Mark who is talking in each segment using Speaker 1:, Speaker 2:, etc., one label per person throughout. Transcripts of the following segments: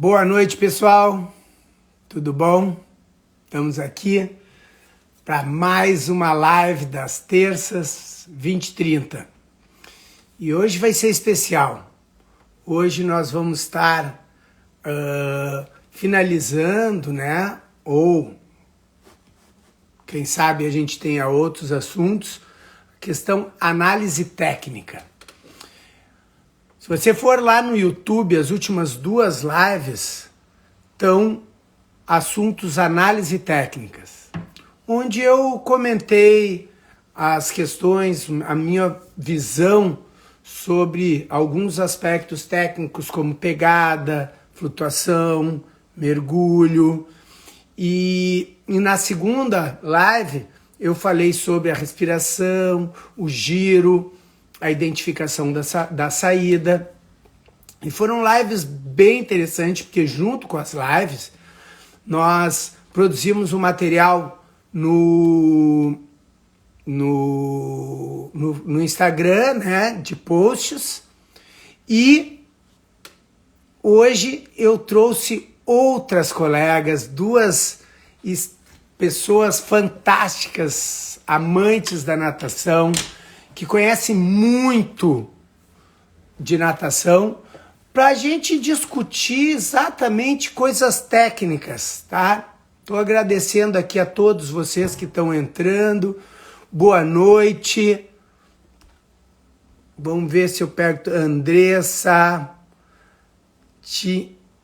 Speaker 1: Boa noite, pessoal. Tudo bom? Estamos aqui para mais uma live das terças, 20h30. E hoje vai ser especial. Hoje nós vamos estar finalizando, né? Ou, quem sabe, a gente tenha outros assuntos. Questão análise técnica. Se você for lá no YouTube, as últimas duas lives estão assuntos análise técnicas, onde eu comentei as questões, a minha visão sobre alguns aspectos técnicos como pegada, flutuação, mergulho. E na segunda live eu falei sobre a respiração, o giro, a identificação da saída. E foram lives bem interessantes, porque junto com as lives, nós produzimos um material no Instagram, né, de posts. E hoje eu trouxe outras colegas, duas pessoas fantásticas, amantes da natação, que conhecem muito de natação, para a gente discutir exatamente coisas técnicas, tá? Estou agradecendo aqui a todos vocês que estão entrando. Boa noite. Vamos ver se eu pego Andressa,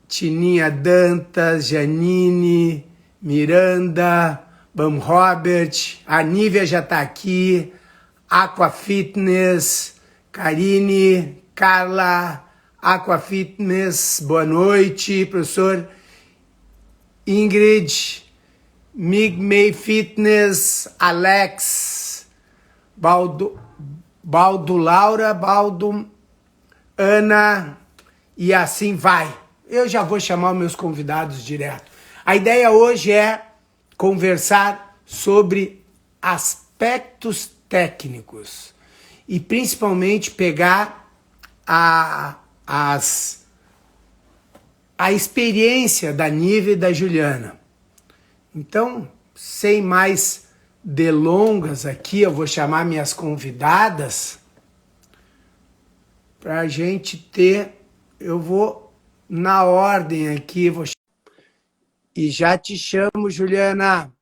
Speaker 1: Tininha Dantas, Janine, Miranda, Bam Robert, a Nívia já está aqui, Aqua Fitness, Karine, Carla, Aqua Fitness, boa noite, professor Ingrid, Migmei Fitness, Alex, Baldo Laura, Baldo, Ana, e assim vai. Eu já vou chamar os meus convidados direto. A ideia hoje é conversar sobre aspectos técnicos e principalmente pegar a experiência da Nívia e da Juliana. Então, sem mais delongas aqui, eu vou chamar minhas convidadas para a gente ter, eu vou na ordem aqui, e já te chamo, Juliana.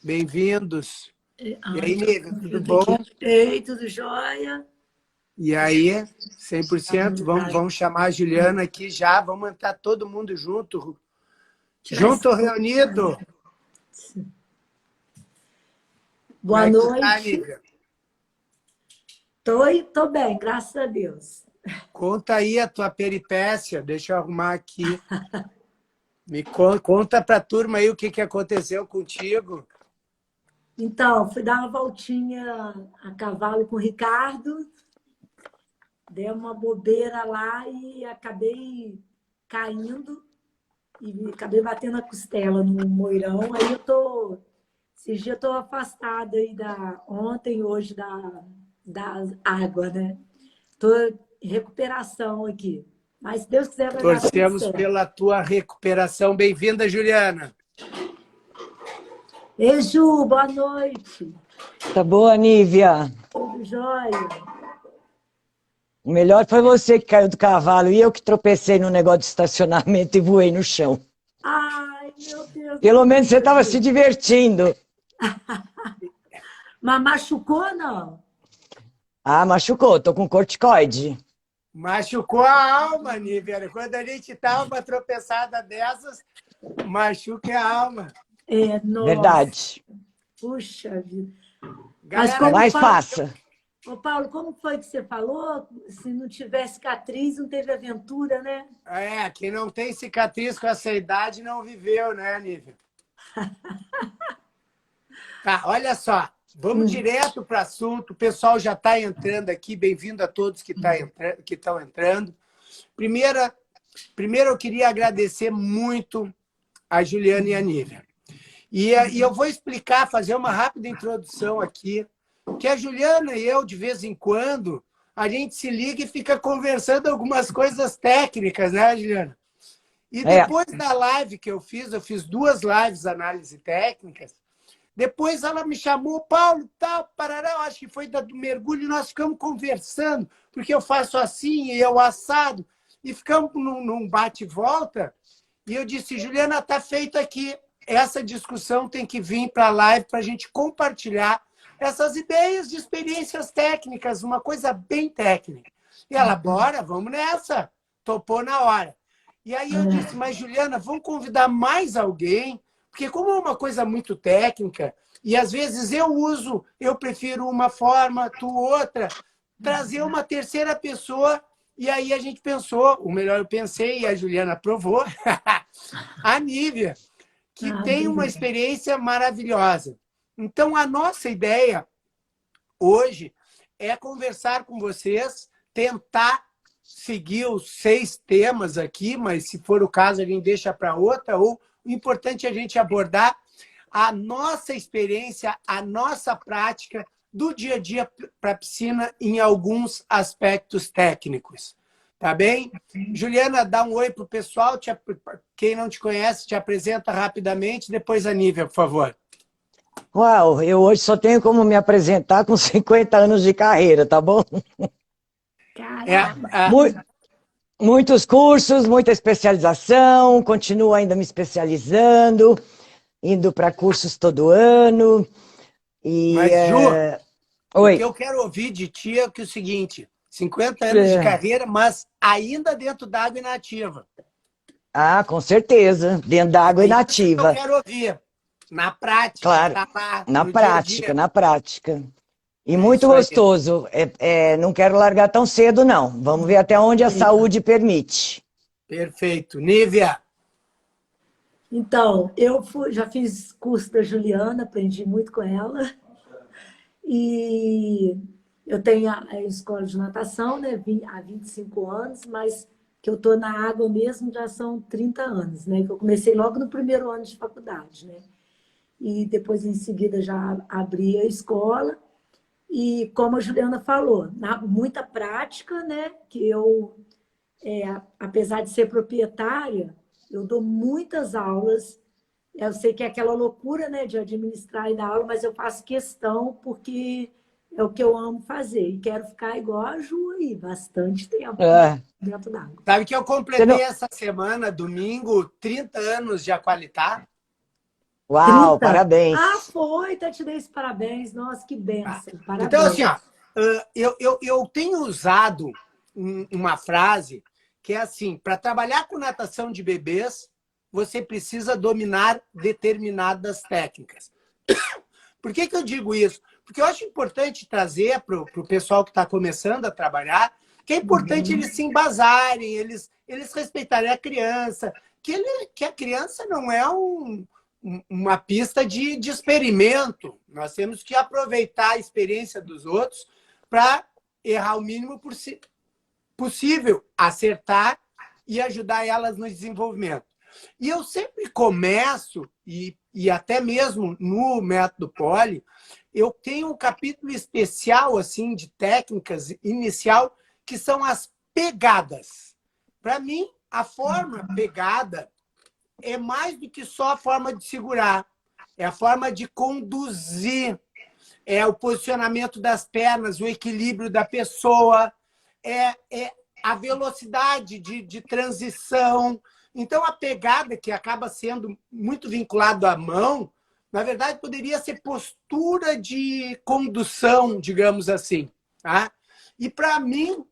Speaker 1: Bem-vindos. E aí, Nívia, tudo bom?
Speaker 2: Ei, tudo jóia?
Speaker 1: E aí, 100%, vamos chamar a Juliana aqui já, vamos entrar todo mundo junto, reunido.
Speaker 2: Boa noite.
Speaker 1: Tá,
Speaker 2: tô bem, graças a Deus.
Speaker 1: Conta aí a tua peripécia, deixa eu arrumar aqui. Me conta para a turma aí o que aconteceu contigo.
Speaker 2: Então, fui dar uma voltinha a cavalo com o Ricardo, dei uma bobeira lá e acabei caindo e acabei batendo a costela no moirão. Aí esses dias eu tô afastada aí ontem e hoje da água, né? Tô em recuperação aqui. Mas se Deus quiser vai dar tudo certo.
Speaker 1: Torcemos pela tua recuperação. Bem-vinda, Juliana.
Speaker 2: Ei, Ju, boa noite.
Speaker 3: Tá boa, Nívia?
Speaker 2: Tudo jóia.
Speaker 3: O melhor foi você que caiu do cavalo e eu que tropecei no negócio de estacionamento e voei no chão.
Speaker 2: Ai, meu Deus.
Speaker 3: Pelo menos você estava se divertindo.
Speaker 2: Mas machucou, não?
Speaker 3: Ah, machucou. Tô com corticoide.
Speaker 1: Machucou a alma, Nívia. Quando a gente tá uma tropeçada dessas, machuca a alma.
Speaker 2: É, nossa.
Speaker 3: Verdade.
Speaker 2: Puxa vida.
Speaker 1: Galera,
Speaker 3: mas faça.
Speaker 2: Ô, Paulo, como foi que você falou? Se não tiver cicatriz, não teve aventura, né?
Speaker 1: Quem não tem cicatriz com essa idade não viveu, né, Nívia? Tá, olha só. Vamos direto para o assunto. O pessoal já está entrando aqui. Bem-vindo a todos que estão entrando. Primeiro, eu queria agradecer muito a Juliana e a Nívia. E eu vou explicar, fazer uma rápida introdução aqui, que a Juliana e eu, de vez em quando, a gente se liga e fica conversando algumas coisas técnicas, né, Juliana? E depois da live que eu fiz 2 lives análise técnicas, depois ela me chamou, Paulo, tal, parará, eu acho que foi do mergulho, e nós ficamos conversando, porque eu faço assim e eu assado, e ficamos num bate e volta, e eu disse, Juliana, está feito aqui, essa discussão tem que vir para a live para a gente compartilhar essas ideias de experiências técnicas, uma coisa bem técnica. E ela, bora, vamos nessa, topou na hora. E aí eu disse, mas Juliana, vamos convidar mais alguém, porque como é uma coisa muito técnica, e às vezes eu prefiro uma forma, tu outra, trazer uma terceira pessoa, e aí a gente pensou, ou melhor, eu pensei, e a Juliana aprovou, a Nívia, que tem uma experiência maravilhosa. Então, a nossa ideia hoje é conversar com vocês, tentar seguir os 6 temas aqui, mas se for o caso, a gente deixa para outra, ou o importante é a gente abordar a nossa experiência, a nossa prática do dia a dia para a piscina em alguns aspectos técnicos. Tá bem? Juliana, dá um oi para o pessoal. Quem não te conhece, te apresenta rapidamente. Depois a Nívia, por favor.
Speaker 3: Uau, eu hoje só tenho como me apresentar com 50 anos de carreira, tá bom? Muitos cursos, muita especialização, continuo ainda me especializando, indo para cursos todo ano.
Speaker 1: Mas, Ju, o que eu quero ouvir de ti é o seguinte, 50 anos de carreira, mas ainda dentro da água inativa.
Speaker 3: Ah, com certeza, dentro da água inativa.
Speaker 1: Eu quero ouvir, na prática.
Speaker 3: Claro,
Speaker 1: tá lá,
Speaker 3: na prática, na prática. E muito
Speaker 1: isso
Speaker 3: gostoso. Não quero largar tão cedo, não. Vamos ver até onde a saúde permite.
Speaker 1: Perfeito. Nívia?
Speaker 2: Então, eu já fiz curso da Juliana, aprendi muito com ela. E eu tenho a escola de natação, né, há 25 anos, mas que eu estou na água mesmo já são 30 anos, né? Que eu comecei logo no primeiro ano de faculdade, né? E depois, em seguida, já abri a escola. E como a Juliana falou, muita prática, né? Que eu, apesar de ser proprietária, eu dou muitas aulas. Eu sei que é aquela loucura, né, de administrar e dar aula, mas eu faço questão porque é o que eu amo fazer. E quero ficar igual a Ju aí, bastante tempo dentro d'água.
Speaker 1: Sabe que eu completei essa semana, domingo, 30 anos de Aqualitar?
Speaker 3: Uau, 30? Parabéns.
Speaker 2: Ah, foi, te dei esse parabéns. Nossa, que benção. Parabéns.
Speaker 1: Então, assim, ó, eu tenho usado uma frase que é assim, para trabalhar com natação de bebês, você precisa dominar determinadas técnicas. Por que eu digo isso? Porque eu acho importante trazer para o pessoal que está começando a trabalhar, que é importante eles se embasarem, eles respeitarem a criança, que a criança não é uma pista de experimento. Nós temos que aproveitar a experiência dos outros para errar o mínimo possível, acertar e ajudar elas no desenvolvimento. E eu sempre começo, e até mesmo no método Poli, eu tenho um capítulo especial assim de técnicas inicial, que são as pegadas. Para mim, a forma pegada é mais do que só a forma de segurar. É a forma de conduzir, é o posicionamento das pernas, o equilíbrio da pessoa, é a velocidade de transição. Então, a pegada, que acaba sendo muito vinculado à mão, na verdade, poderia ser postura de condução, digamos assim. Tá? E, para mim,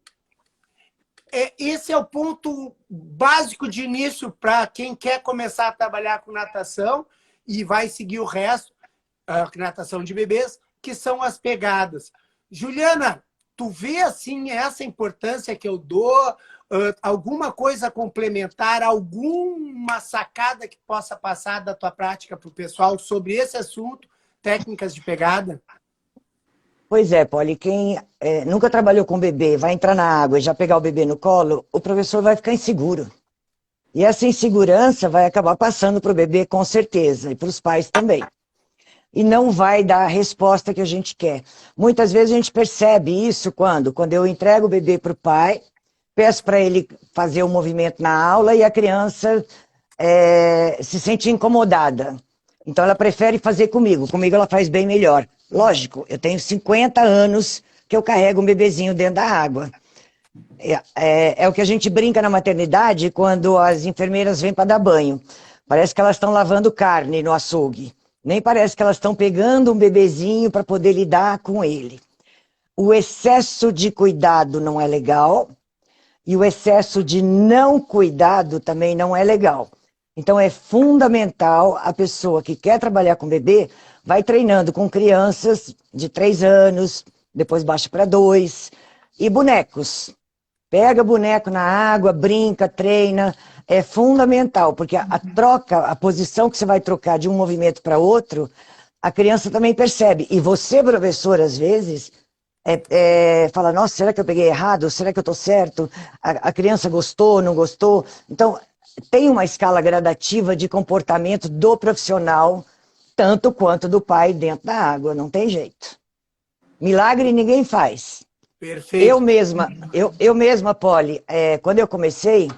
Speaker 1: esse é o ponto básico de início para quem quer começar a trabalhar com natação e vai seguir o resto, natação de bebês, que são as pegadas. Juliana, tu vê assim essa importância que eu dou, alguma coisa complementar, alguma sacada que possa passar da tua prática para o pessoal sobre esse assunto, técnicas de pegada?
Speaker 3: Pois é, Poli, quem nunca trabalhou com bebê, vai entrar na água e já pegar o bebê no colo, o professor vai ficar inseguro. E essa insegurança vai acabar passando para o bebê com certeza, e para os pais também. E não vai dar a resposta que a gente quer. Muitas vezes a gente percebe isso quando eu entrego o bebê para o pai, peço para ele fazer o movimento na aula e a criança se sente incomodada. Então ela prefere fazer comigo. Comigo ela faz bem melhor. Lógico, eu tenho 50 anos que eu carrego um bebezinho dentro da água. É o que a gente brinca na maternidade quando as enfermeiras vêm para dar banho. Parece que elas estão lavando carne no açougue. Nem parece que elas estão pegando um bebezinho para poder lidar com ele. O excesso de cuidado não é legal e o excesso de não cuidado também não é legal. Então é fundamental a pessoa que quer trabalhar com bebê vai treinando com crianças de 3 anos, depois baixa para 2, e bonecos. Pega boneco na água, brinca, treina, é fundamental, porque a troca, a posição que você vai trocar de um movimento para outro, a criança também percebe. E você, professor, às vezes, fala, nossa, será que eu peguei errado? Será que eu estou certo? A criança gostou, não gostou? Então, tem uma escala gradativa de comportamento do profissional, tanto quanto do pai dentro da água, não tem jeito. Milagre ninguém faz.
Speaker 1: Perfeito.
Speaker 3: Eu mesma, Polly, quando eu comecei,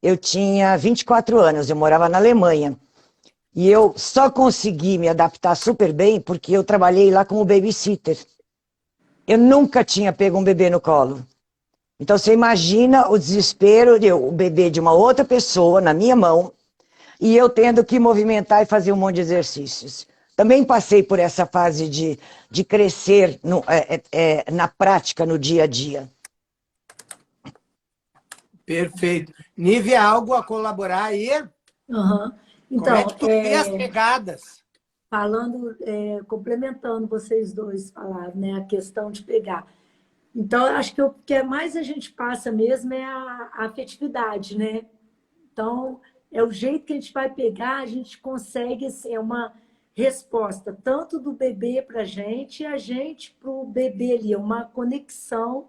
Speaker 3: eu tinha 24 anos, eu morava na Alemanha. E eu só consegui me adaptar super bem porque eu trabalhei lá como babysitter. Eu nunca tinha pego um bebê no colo. Então você imagina o desespero de o bebê de uma outra pessoa na minha mão e eu tendo que movimentar e fazer um monte de exercícios. Também passei por essa fase de crescer na prática, no dia a dia.
Speaker 1: Perfeito. Nívia, algo a colaborar aí?
Speaker 2: Uhum.
Speaker 1: Como
Speaker 2: Então,
Speaker 1: é que tu vê as pegadas?
Speaker 2: falando, complementando vocês dois falaram, né, a questão de pegar. Então, eu acho que o que mais a gente passa mesmo é a afetividade, né? Então, é o jeito que a gente vai pegar, a gente consegue assim, uma resposta tanto do bebê para e a gente para o bebê ali, é uma conexão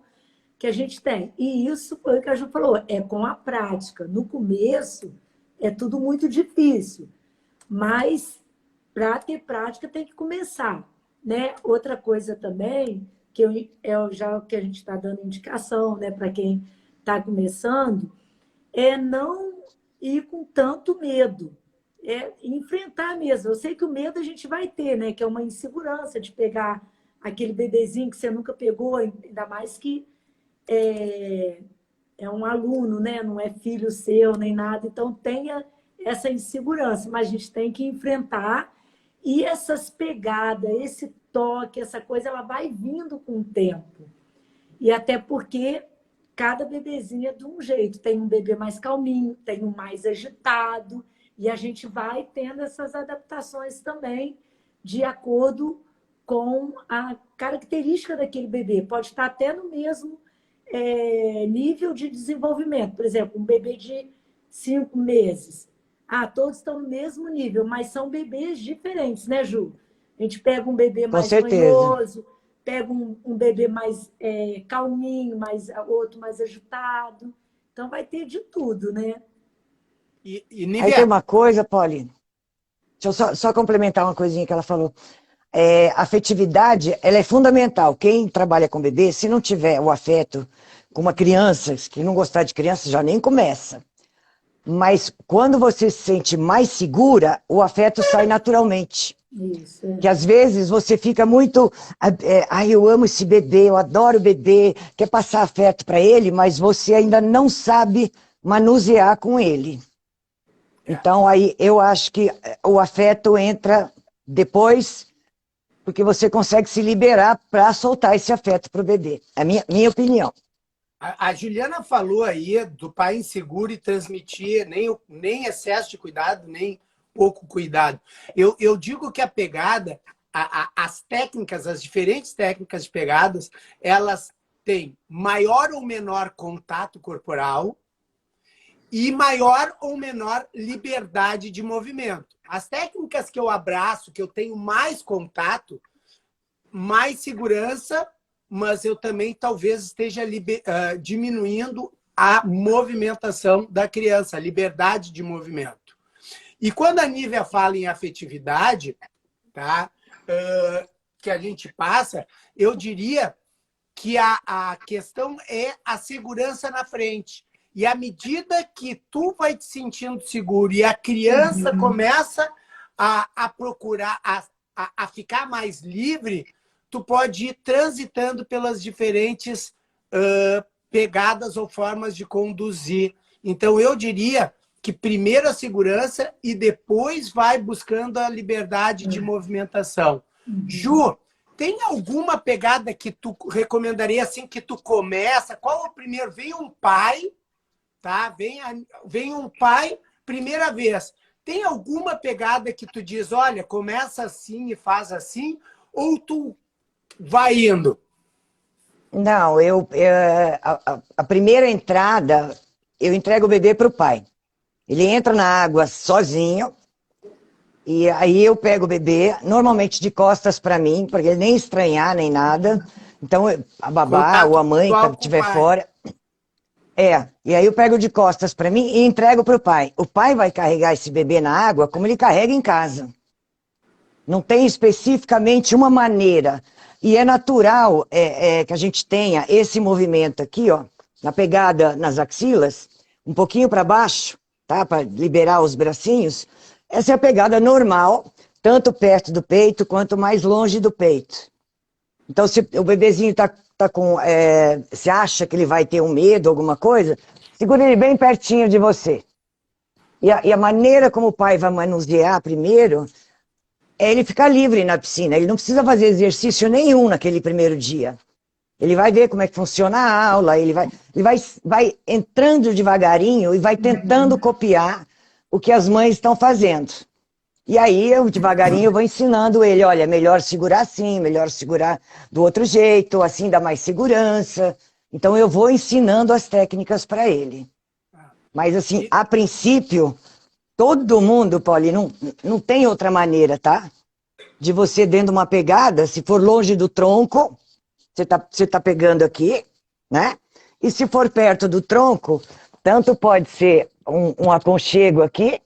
Speaker 2: que a gente tem. E isso foi o que a Ju falou, é com a prática. No começo, é tudo muito difícil, mas para ter prática tem que começar, né? Outra coisa também, que já que a gente está dando indicação, né, para quem está começando, é não ir com tanto medo, é enfrentar mesmo. Eu sei que o medo a gente vai ter, né, que é uma insegurança de pegar aquele bebezinho que você nunca pegou, ainda mais que é um aluno, né? Não é filho seu nem nada, então tenha essa insegurança, mas a gente tem que enfrentar e essas pegadas, esse toque, essa coisa, ela vai vindo com o tempo. E até porque cada bebezinho é de um jeito. Tem um bebê mais calminho, tem um mais agitado, e a gente vai tendo essas adaptações também de acordo com a característica daquele bebê. Pode estar até no mesmo nível de desenvolvimento. Por exemplo, um bebê de 5 meses. Todos estão no mesmo nível, mas são bebês diferentes, né, Ju? A gente pega um bebê
Speaker 3: Com
Speaker 2: mais
Speaker 3: certeza.
Speaker 2: manhoso, pega um bebê mais calminho, outro mais agitado. Então, vai ter de tudo, né?
Speaker 1: E
Speaker 3: Aí tem
Speaker 1: Nívia,
Speaker 3: uma coisa, Polly, deixa eu só complementar uma coisinha que ela falou. A afetividade, ela é fundamental. Quem trabalha com bebê, se não tiver o afeto com uma criança, que não gostar de criança, já nem começa. Mas quando você se sente mais segura, o afeto sai naturalmente.
Speaker 2: Isso.
Speaker 3: Que às vezes você fica muito... eu amo esse bebê, eu adoro o bebê, quer passar afeto para ele, mas você ainda não sabe manusear com ele. Então, aí eu acho que o afeto entra depois, porque você consegue se liberar para soltar esse afeto para o bebê. É a minha opinião.
Speaker 1: a Juliana falou aí do pai inseguro e transmitir nem excesso de cuidado, nem pouco cuidado. Eu digo que a pegada, as técnicas, as diferentes técnicas de pegadas, elas têm maior ou menor contato corporal e maior ou menor liberdade de movimento. As técnicas que eu abraço, que eu tenho mais contato, mais segurança, mas eu também talvez esteja diminuindo a movimentação da criança, a liberdade de movimento. E quando a Nívia fala em afetividade, tá? Que a gente passa, eu diria que a questão é a segurança na frente. E à medida que tu vai te sentindo seguro e a criança começa a procurar, a ficar mais livre, tu pode ir transitando pelas diferentes pegadas ou formas de conduzir. Então, eu diria que primeiro a segurança e depois vai buscando a liberdade de movimentação. Ju, tem alguma pegada que tu recomendaria assim que tu começa? Qual é o primeiro? Vem um pai, tá? Vem um pai, primeira vez. Tem alguma pegada que tu diz, olha, começa assim e faz assim? Ou tu vai indo?
Speaker 3: Não, a primeira entrada, eu entrego o bebê para o pai. Ele entra na água sozinho, e aí eu pego o bebê, normalmente de costas para mim, para ele nem estranhar, nem nada. Então, a babá
Speaker 1: Contato
Speaker 3: ou a mãe que
Speaker 1: visual com o
Speaker 3: estiver
Speaker 1: pai.
Speaker 3: fora... e aí eu pego de costas para mim e entrego para o pai. O pai vai carregar esse bebê na água como ele carrega em casa. Não tem especificamente uma maneira. E é natural que a gente tenha esse movimento aqui, ó, na pegada nas axilas, um pouquinho para baixo, tá? Para liberar os bracinhos. Essa é a pegada normal, tanto perto do peito quanto mais longe do peito. Então, se o bebezinho tá com... você acha que ele vai ter um medo, alguma coisa, segura ele bem pertinho de você. E a maneira como o pai vai manusear primeiro é ele ficar livre na piscina. Ele não precisa fazer exercício nenhum naquele primeiro dia. Ele vai ver como é que funciona a aula, ele vai entrando devagarinho e vai tentando copiar o que as mães estão fazendo. E aí, eu devagarinho vou ensinando ele, olha, melhor segurar assim, melhor segurar do outro jeito, assim dá mais segurança. Então, eu vou ensinando as técnicas para ele. Mas, assim, a princípio, todo mundo, Polly, não tem outra maneira, tá? De você dentro de uma pegada, se for longe do tronco, você tá pegando aqui, né? E se for perto do tronco, tanto pode ser um aconchego aqui,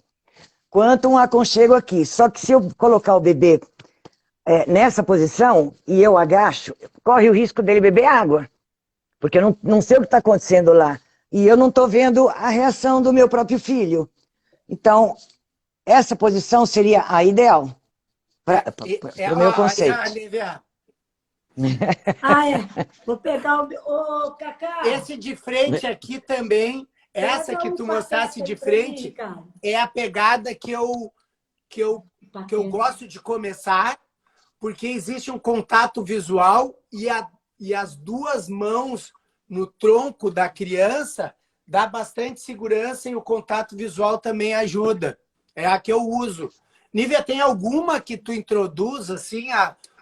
Speaker 3: quanto um aconchego aqui. Só que se eu colocar o bebê nessa posição e eu agacho, corre o risco dele beber água. Porque eu não sei o que está acontecendo lá. E eu não estou vendo a reação do meu próprio filho. Então, essa posição seria a ideal para o meu conceito.
Speaker 2: Vou pegar o... Ô, Cacá!
Speaker 1: Esse de frente aqui também, essa que tu mostrasse de frente, é a pegada que eu gosto de começar, porque existe um contato visual e as duas mãos no tronco da criança dá bastante segurança e o contato visual também ajuda. É a que eu uso. Nívia, tem alguma que tu introduz assim,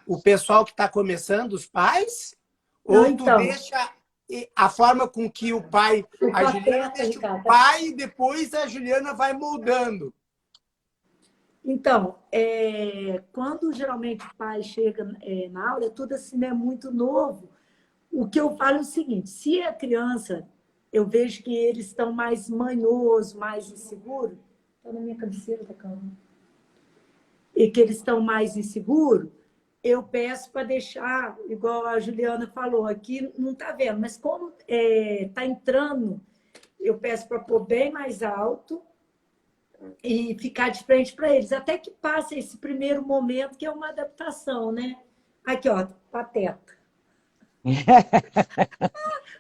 Speaker 1: o pessoal que está começando, os pais? Ou tu deixa a forma com que o pai... A Juliana deixa o pai e depois a Juliana vai moldando.
Speaker 2: Então, quando geralmente o pai chega na aula, é tudo assim, é muito novo. O que eu falo é o seguinte, se a criança, eu vejo que eles estão mais manhosos, mais inseguros, está na minha cabeceira da cama, e que eles estão mais inseguros, eu peço para deixar, igual a Juliana falou, aqui não está vendo, mas como está entrando, eu peço para pôr bem mais alto e ficar de frente para eles, até que passe esse primeiro momento, que é uma adaptação, né? Aqui, ó, pateta.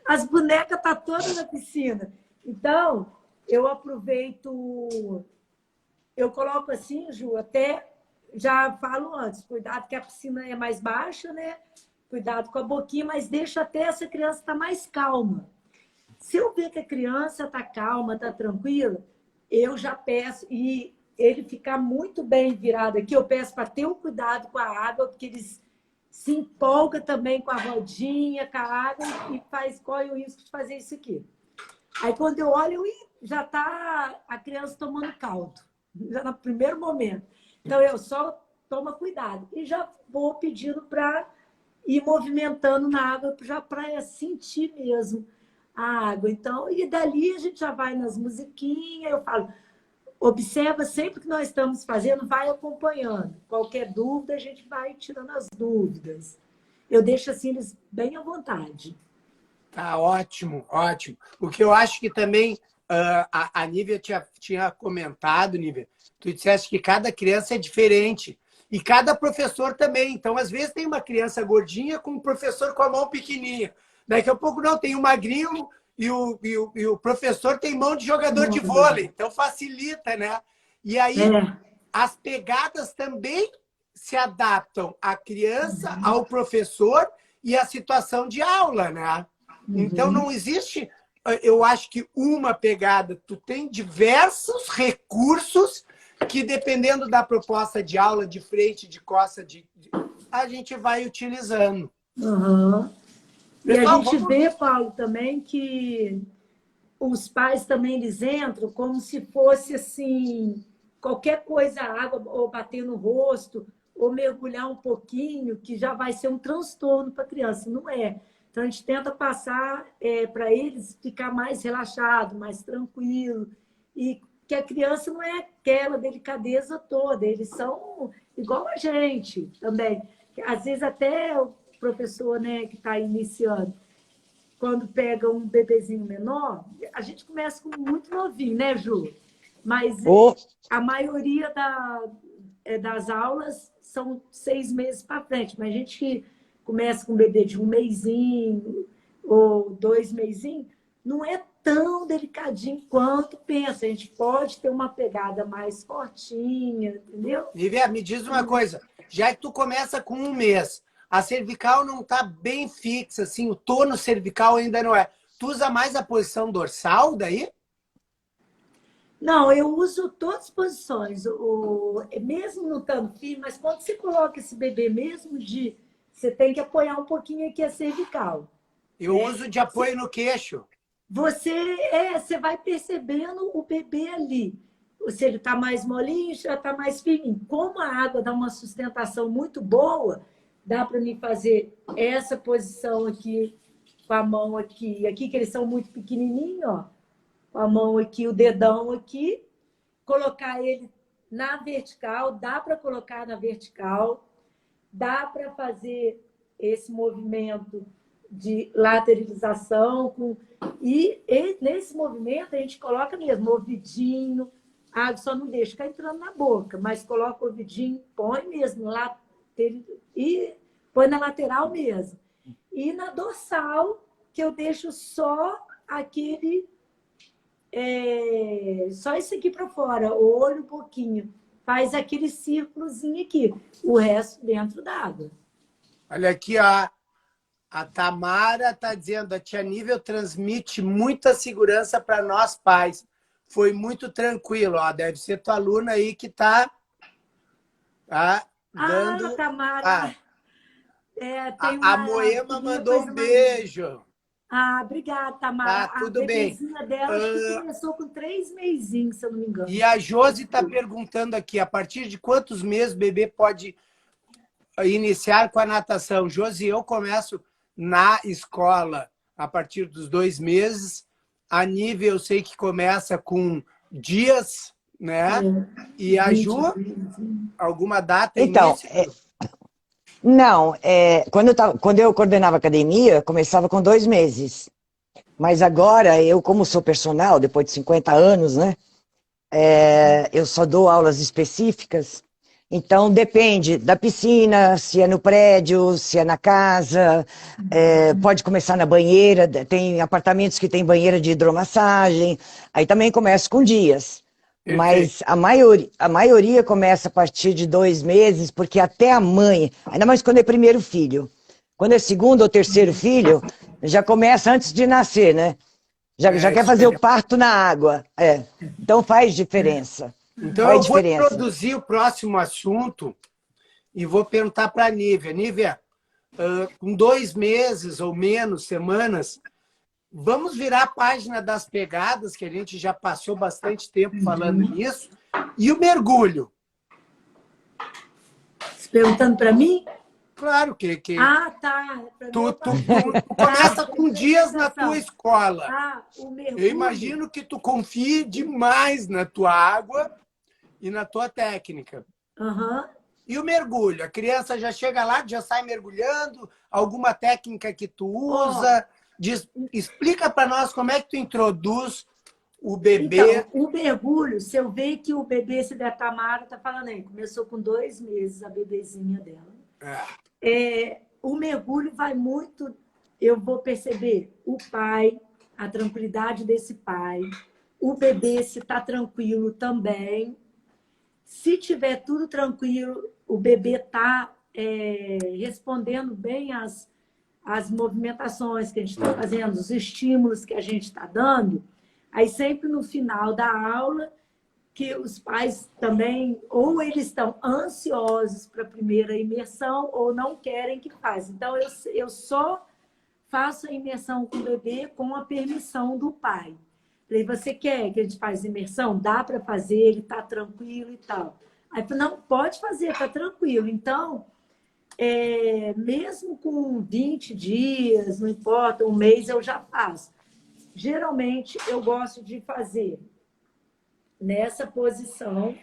Speaker 2: As bonecas estão todas na piscina. Então, eu aproveito, eu coloco assim, Ju, até já falo antes, cuidado que a piscina é mais baixa, né? Cuidado com a boquinha, mas deixa até essa criança estar mais calma. Se eu ver que a criança está calma, está tranquila, eu já peço, e ele ficar muito bem virado aqui, eu peço para ter um cuidado com a água, porque eles se empolga também com a rodinha, com a água, e corre o risco de fazer isso aqui. Aí, quando eu olho, já está a criança tomando caldo, já no primeiro momento. Então, eu só tomo cuidado. E já vou pedindo para ir movimentando na água, já para sentir mesmo a água. Então, e dali a gente já vai nas musiquinhas, eu falo... Observa sempre que nós estamos fazendo, vai acompanhando. Qualquer dúvida, a gente vai tirando as dúvidas. eu deixo assim eles bem à vontade.
Speaker 1: Tá ótimo, ótimo. O que eu acho que também a Nívia tinha comentado, Nívia, tu disseste que cada criança é diferente. E cada professor também. Então, às vezes, tem uma criança gordinha com um professor com a mão pequenininha. Daqui a pouco, não, tem um magrinho e o professor tem mão de jogador de vôlei. Então, facilita, né? E aí, as pegadas também se adaptam à criança, ao professor e à situação de aula, né? Então, não existe, eu acho que uma pegada. Tu tem diversos recursos que, dependendo da proposta de aula, de frente, de costa, a gente vai utilizando.
Speaker 2: Uhum. E
Speaker 1: Pessoal,
Speaker 2: a gente vê, Paulo, também que os pais também eles entram como se fosse assim, qualquer coisa, água ou bater no rosto, ou mergulhar um pouquinho, que já vai ser um transtorno para a criança. Não é. Então, a gente tenta passar para eles ficar mais relaxado, mais tranquilo. E que a criança não é aquela delicadeza toda. Eles são igual a gente também. Às vezes, até o professor, né, que está iniciando, quando pega um bebezinho menor, a gente começa com muito novinho, né, Ju? Mas a maioria das aulas são 6 meses para frente. Mas a gente começa com um bebê de 1 mesinho ou 2 mesinhos, não é tão delicadinho quanto pensa. A gente pode ter uma pegada mais fortinha, entendeu?
Speaker 1: Nívia, me diz uma coisa. Já que tu começa com 1 mês, a cervical não está bem fixa, assim, o tônus cervical ainda não é. Tu usa mais a posição dorsal daí?
Speaker 2: Não, eu uso todas as posições, mesmo não estando firme, mas quando você coloca esse bebê mesmo, você tem que apoiar um pouquinho aqui a cervical.
Speaker 1: Eu uso de apoio no queixo.
Speaker 2: Você vai percebendo o bebê ali. Se ele está mais molinho, já está mais firme. Como a água dá uma sustentação muito boa, dá para mim fazer essa posição aqui, com a mão aqui, que eles são muito pequenininhos, ó, com a mão aqui, o dedão aqui, colocar ele na vertical, dá para colocar na vertical, dá para fazer esse movimento de lateralização, e nesse movimento a gente coloca mesmo o ouvidinho, a água só não deixa ficar entrando na boca, mas coloca o ouvidinho, põe mesmo lá, e põe na lateral mesmo. E na dorsal, que eu deixo só aquele... só isso aqui para fora, o olho um pouquinho. Faz aquele círculozinho aqui, o resto dentro da água.
Speaker 1: Olha aqui, ó. A Tamara está dizendo, a tia Nívia transmite muita segurança para nós pais. Foi muito tranquilo. Ó, deve ser tua aluna aí que está dando...
Speaker 2: Tamara.
Speaker 1: A Moema mandou um beijo.
Speaker 2: Obrigada, Tamara.
Speaker 1: Tudo bem.
Speaker 2: A dela acho que começou com 3 mesinhos, se eu não me engano.
Speaker 1: E a Josi está perguntando aqui, a partir de quantos meses o bebê pode iniciar com a natação? Josi, eu começo na escola a partir dos 2 meses. A Nívia eu sei que começa com dias, né? E a Ju, alguma data
Speaker 3: então, não, quando eu coordenava academia, começava com 2 meses. Mas agora, eu como sou personal, depois de 50 anos, né? Eu só dou aulas específicas. Então, depende da piscina, se é no prédio, se é na casa, pode começar na banheira, tem apartamentos que tem banheira de hidromassagem, aí também começa com dias. Mas a maioria começa a partir de 2 meses, porque até a mãe, ainda mais quando é primeiro filho, quando é segundo ou terceiro filho, já começa antes de nascer, né? Já quer fazer o parto na água. Então faz diferença.
Speaker 1: Então eu vou introduzir o próximo assunto e vou perguntar para a Nívia. Nívia, com 2 meses ou menos, semanas, vamos virar a página das pegadas, que a gente já passou bastante tempo falando nisso, e o mergulho.
Speaker 2: Se perguntando para mim?
Speaker 1: Claro que...
Speaker 2: Tá.
Speaker 1: Tu começa com dias na tua escola.
Speaker 2: O mergulho.
Speaker 1: Eu imagino que tu confie demais na tua água e na tua técnica.
Speaker 2: Uhum.
Speaker 1: E o mergulho? A criança já chega lá, já sai mergulhando? Alguma técnica que tu usa? Explica para nós como é que tu introduz o bebê.
Speaker 2: Então, o mergulho, se eu ver que o bebê, se der Tamara, tá falando aí, começou com 2 meses a bebezinha dela. O mergulho vai muito, eu vou perceber o pai, a tranquilidade desse pai, o bebê se está tranquilo também. Se tiver tudo tranquilo, o bebê está respondendo bem as movimentações que a gente está fazendo, os estímulos que a gente está dando. Aí sempre no final da aula, que os pais também, ou eles estão ansiosos para a primeira imersão, ou não querem que faça. Então, eu só faço a imersão com o bebê com a permissão do pai. Falei, você quer que a gente faça imersão? Dá para fazer, ele está tranquilo e tal. Aí, não, pode fazer, está tranquilo. Então, mesmo com 20 dias, não importa, um mês, eu já faço. Geralmente, eu gosto de fazer nessa posição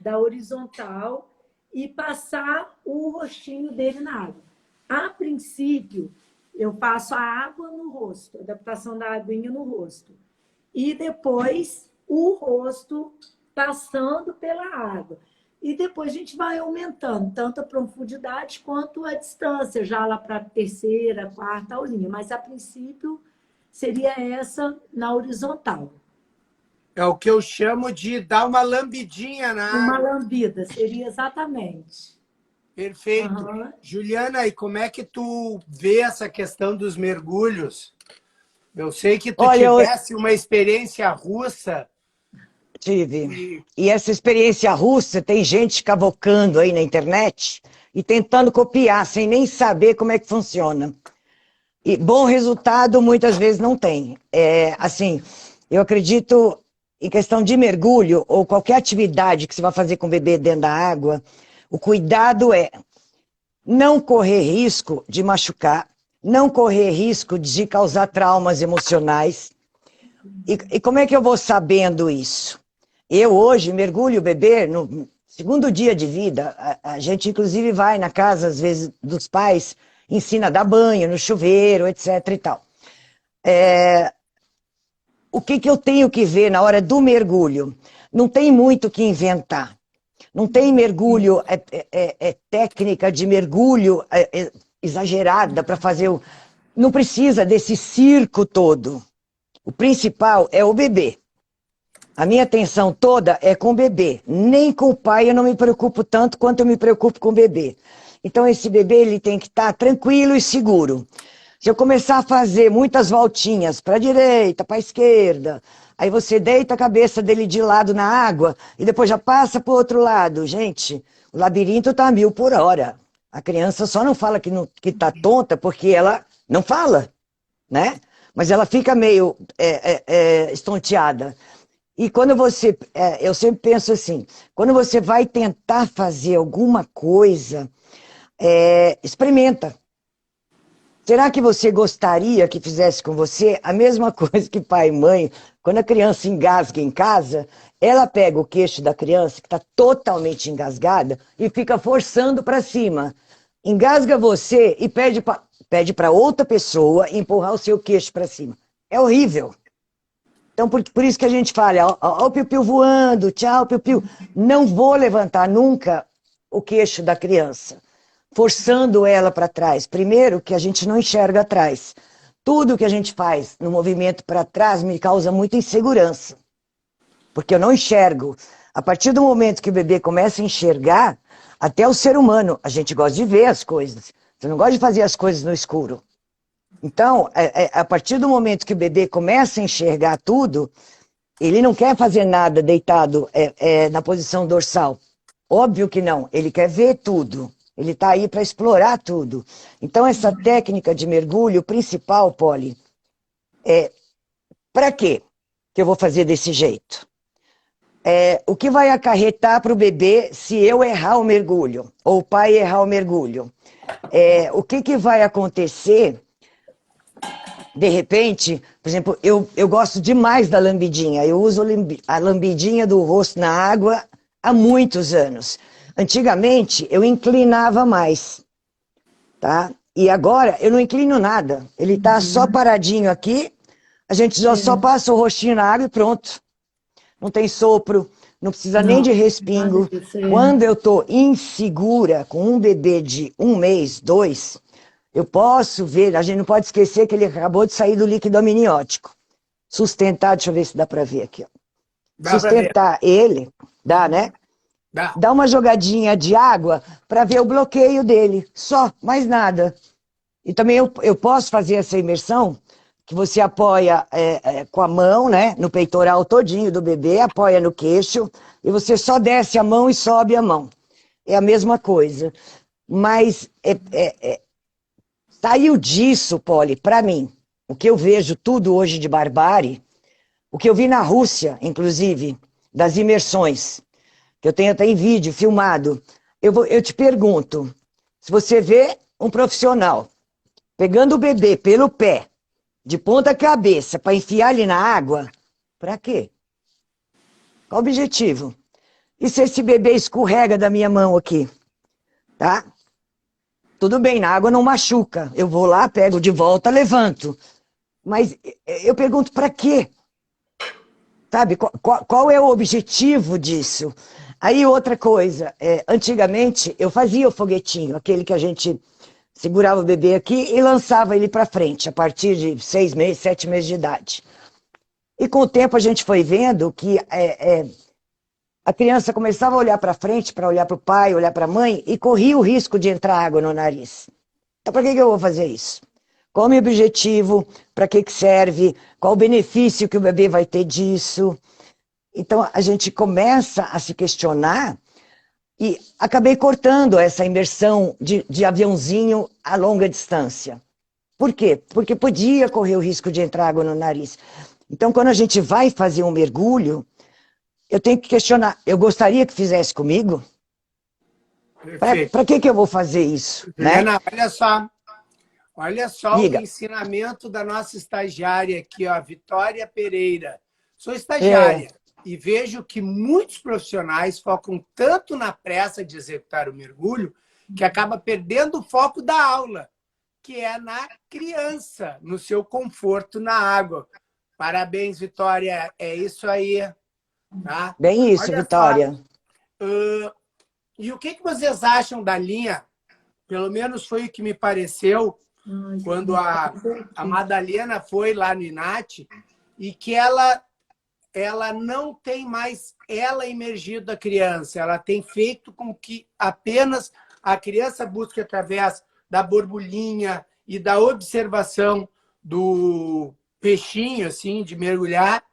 Speaker 2: da horizontal e passar o rostinho dele na água. A princípio, eu passo a água no rosto, a adaptação da aguinha no rosto. E depois o rosto passando pela água. E depois a gente vai aumentando tanto a profundidade quanto a distância, já lá para a terceira, quarta aulinha. Mas a princípio seria essa na horizontal.
Speaker 1: É o que eu chamo de dar uma lambidinha na água.
Speaker 2: Uma lambida, seria exatamente.
Speaker 1: Perfeito.
Speaker 2: Uhum.
Speaker 1: Juliana, e como é que tu vê essa questão dos mergulhos? Eu sei que tu tivesse uma experiência russa.
Speaker 3: Tive. E essa experiência russa, tem gente cavocando aí na internet e tentando copiar, sem nem saber como é que funciona. E bom resultado muitas vezes não tem. Assim, eu acredito em questão de mergulho ou qualquer atividade que você vai fazer com o bebê dentro da água, o cuidado é não correr risco de machucar, não correr risco de causar traumas emocionais. E como é que eu vou sabendo isso? Eu hoje mergulho o bebê no segundo dia de vida. A gente inclusive vai na casa, às vezes, dos pais, ensina a dar banho no chuveiro, etc. e tal. O que eu tenho que ver na hora do mergulho? Não tem muito o que inventar. Não tem mergulho, técnica de mergulho exagerada para fazer o... Não precisa desse circo todo. O principal é o bebê. A minha atenção toda é com o bebê. Nem com o pai eu não me preocupo tanto quanto eu me preocupo com o bebê. Então esse bebê ele tem que estar tranquilo e seguro. Se eu começar a fazer muitas voltinhas para a direita, para a esquerda, aí você deita a cabeça dele de lado na água e depois já passa para o outro lado. Gente, o labirinto está a 1000 por hora. A criança só não fala que está tonta porque ela não fala, né? Mas ela fica meio estonteada. E quando você... eu sempre penso assim, quando você vai tentar fazer alguma coisa, experimenta. Será que você gostaria que fizesse com você a mesma coisa que pai e mãe? Quando a criança engasga em casa, ela pega o queixo da criança, que está totalmente engasgada, e fica forçando para cima. Engasga você e pede para outra pessoa empurrar o seu queixo para cima. É horrível. Então, por isso que a gente fala, ó o piu-piu voando, tchau, piu-piu. Não vou levantar nunca o queixo da criança, forçando ela para trás. Primeiro, que a gente não enxerga atrás. Tudo que a gente faz no movimento para trás me causa muita insegurança, porque eu não enxergo. A partir do momento que o bebê começa a enxergar, até o ser humano, a gente gosta de ver as coisas. Você não gosta de fazer as coisas no escuro. Então, a partir do momento que o bebê começa a enxergar tudo, ele não quer fazer nada deitado na posição dorsal. Óbvio que não, ele quer ver tudo. Ele está aí para explorar tudo. Então, essa técnica de mergulho principal, Polly, para quê que eu vou fazer desse jeito? O que vai acarretar para o bebê se eu errar o mergulho, ou o pai errar o mergulho? O que vai acontecer, de repente, por exemplo, eu gosto demais da lambidinha. Eu uso a lambidinha do rosto na água há muitos anos. Antigamente, eu inclinava mais, tá? E agora, eu não inclino nada. Ele tá só paradinho aqui, a gente só passa o rostinho na água e pronto. Não tem sopro, não precisa nem de
Speaker 2: Não, nada
Speaker 3: respingo.
Speaker 2: disso,
Speaker 3: Quando eu tô insegura com um bebê de 1 mês, 2, eu posso ver, a gente não pode esquecer que ele acabou de sair do líquido amniótico. Sustentar, deixa eu ver se dá para ver aqui, ó.
Speaker 1: Dá para ver?
Speaker 3: Sustentar ele, dá, né?
Speaker 1: Dá.
Speaker 3: Dá uma jogadinha de água para ver o bloqueio dele, só, mais nada. E também eu posso fazer essa imersão, que você apoia com a mão, né, no peitoral todinho do bebê, apoia no queixo, e você só desce a mão e sobe a mão. É a mesma coisa. Mas saiu disso, Polly, para mim, o que eu vejo tudo hoje de barbárie, o que eu vi na Rússia, inclusive, das imersões, que eu tenho até em vídeo filmado, eu te pergunto, se você vê um profissional pegando o bebê pelo pé, de ponta cabeça, para enfiar ele na água, para quê? Qual o objetivo? E se esse bebê escorrega da minha mão aqui, tá? Tudo bem, na água não machuca. Eu vou lá, pego de volta, levanto. Mas eu pergunto, para quê? Sabe, qual é o objetivo disso? Aí outra coisa, antigamente eu fazia o foguetinho, aquele que a gente segurava o bebê aqui e lançava ele para frente, a partir de 6 meses, 7 meses de idade. E com o tempo a gente foi vendo que a criança começava a olhar para frente, para olhar para o pai, olhar para a mãe, e corria o risco de entrar água no nariz. Então, para que eu vou fazer isso? Qual é o meu objetivo? Para que serve? Qual o benefício que o bebê vai ter disso? Então, a gente começa a se questionar e acabei cortando essa imersão de aviãozinho a longa distância. Por quê? Porque podia correr o risco de entrar água no nariz. Então, quando a gente vai fazer um mergulho, eu tenho que questionar, eu gostaria que fizesse comigo?
Speaker 1: Perfeito.
Speaker 3: Para que eu vou fazer isso, né?
Speaker 1: Juliana, olha só o
Speaker 3: Diga.
Speaker 1: ensinamento da nossa estagiária aqui, ó, Vitória Pereira. Sou
Speaker 3: É,
Speaker 1: estagiária e vejo que muitos profissionais focam tanto na pressa de executar o mergulho que acaba perdendo o foco da aula, que é na criança, no seu conforto na água. Parabéns, Vitória. É isso aí. Tá?
Speaker 3: bem isso,
Speaker 1: Olha só.
Speaker 3: Vitória.
Speaker 1: E o que vocês acham da linha? Pelo menos foi o que me pareceu quando a Madalena foi lá no INAT e que ela não tem mais ela emergido da criança. Ela tem feito com que apenas a criança busque através da borbulhinha e da observação do peixinho, assim, de mergulhar,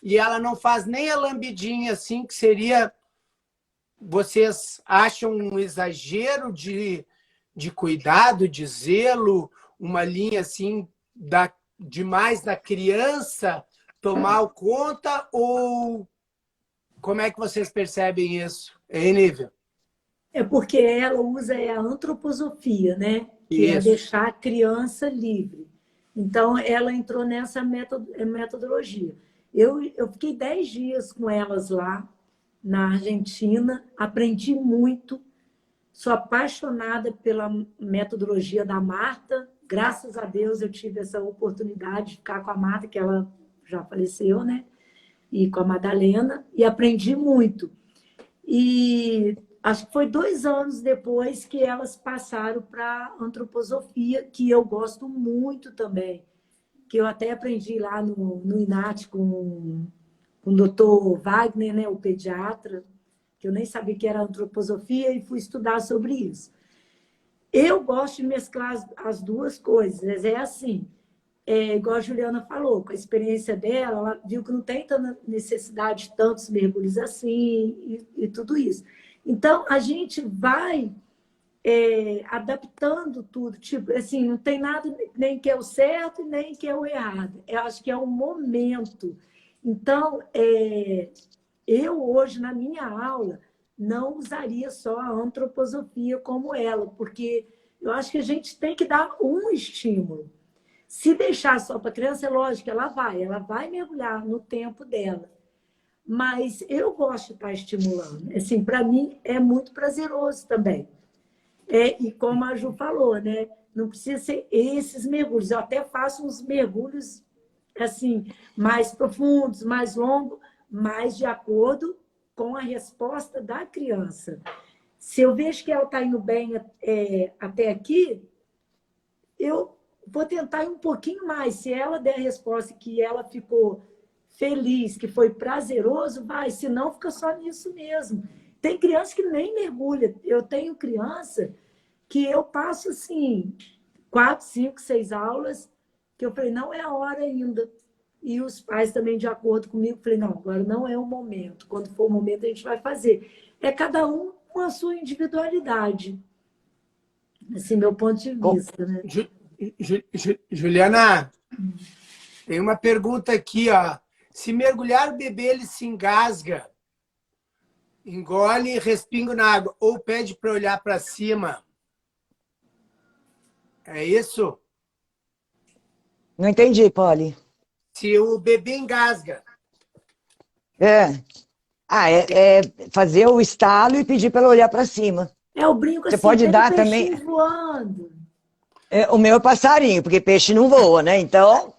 Speaker 1: e ela não faz nem a lambidinha, assim, que seria... Vocês acham um exagero de cuidado, de zelo, uma linha assim demais da criança tomar conta, ou como é que vocês percebem isso? É nível?
Speaker 2: É porque ela usa a antroposofia, né? Que é
Speaker 1: Isso.
Speaker 2: deixar a criança livre. Então, ela entrou nessa metodologia. Eu fiquei 10 dias com elas lá, na Argentina, aprendi muito, sou apaixonada pela metodologia da Marta. Graças a Deus eu tive essa oportunidade de ficar com a Marta, que ela já faleceu, né? E com a Madalena, e aprendi muito. E acho que foi 2 anos depois que elas passaram para a antroposofia, que eu gosto muito também, que eu até aprendi lá no INAT com o doutor Wagner, né, o pediatra, que eu nem sabia que era antroposofia, e fui estudar sobre isso. Eu gosto de mesclar as duas coisas. É assim, igual a Juliana falou, com a experiência dela, ela viu que não tem tanta necessidade de tantos mergulhos assim e tudo isso. Então, a gente vai adaptando tudo. Tipo, assim, não tem nada nem que é o certo e nem que é o errado. Eu acho que é o momento. Então, eu hoje, na minha aula, não usaria só a antroposofia como ela, porque eu acho que a gente tem que dar um estímulo. Se deixar só para a criança, é lógico, ela vai mergulhar no tempo dela. mas eu gosto de estar estimulando. Assim, para mim é muito prazeroso também. E como a Ju falou, né? Não precisa ser esses mergulhos. Eu até faço uns mergulhos assim, mais profundos, mais longos, mais de acordo com a resposta da criança. Se eu vejo que ela está indo bem até aqui, eu vou tentar ir um pouquinho mais. Se ela der a resposta que ela ficou feliz, que foi prazeroso, vai. Se não, fica só nisso mesmo. Tem criança que nem mergulha. Eu tenho criança que eu passo, assim, 4, 5, 6 aulas, que eu falei, não é a hora ainda. E os pais também, de acordo comigo, falei, não, agora não é o momento. Quando for o momento, a gente vai fazer. É cada um com a sua individualidade. Assim, meu ponto de vista, né?
Speaker 1: Juliana, tem uma pergunta aqui, ó. Se mergulhar o bebê, ele se engasga, engole e respinga na água, ou pede para olhar para cima. É isso?
Speaker 3: Não entendi, Polly.
Speaker 1: Se o bebê engasga.
Speaker 3: É. É fazer o estalo e pedir para ela olhar para cima.
Speaker 2: Eu brinco
Speaker 3: Você
Speaker 2: assim,
Speaker 3: pode
Speaker 2: tem
Speaker 3: dar
Speaker 2: peixinho
Speaker 3: também.
Speaker 2: voando.
Speaker 3: O meu é passarinho, porque peixe não voa, né? Então,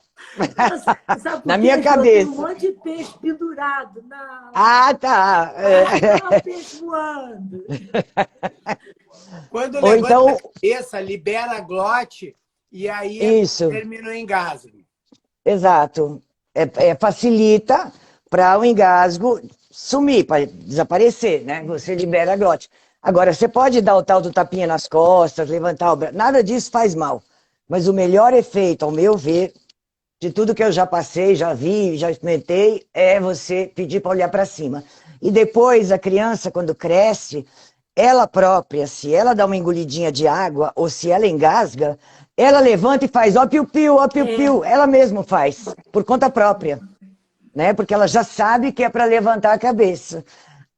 Speaker 2: Sabe por
Speaker 3: na
Speaker 2: quê,
Speaker 3: minha
Speaker 2: Ju? Eu tenho um
Speaker 3: cabeça.
Speaker 2: monte de peixe pendurado.
Speaker 3: Ah, tá.
Speaker 2: Não, peixe voando.
Speaker 1: Quando
Speaker 3: Ou
Speaker 1: levanta a
Speaker 3: então,
Speaker 1: cabeça, libera a glote e aí
Speaker 3: isso,
Speaker 1: termina o engasgo.
Speaker 3: exato. Facilita para o engasgo sumir, para desaparecer, né? Você libera a glote. Agora, você pode dar o tal do tapinha nas costas, levantar o braço, nada disso faz mal. Mas o melhor efeito, ao meu ver, de tudo que eu já passei, já vi, já experimentei, é você pedir para olhar para cima. E depois, a criança, quando cresce, ela própria, se ela dá uma engolidinha de água ou se ela engasga, ela levanta e faz ó piu-piu, ó piu-piu. Ela mesma faz, por conta própria, né? Porque ela já sabe que é para levantar a cabeça.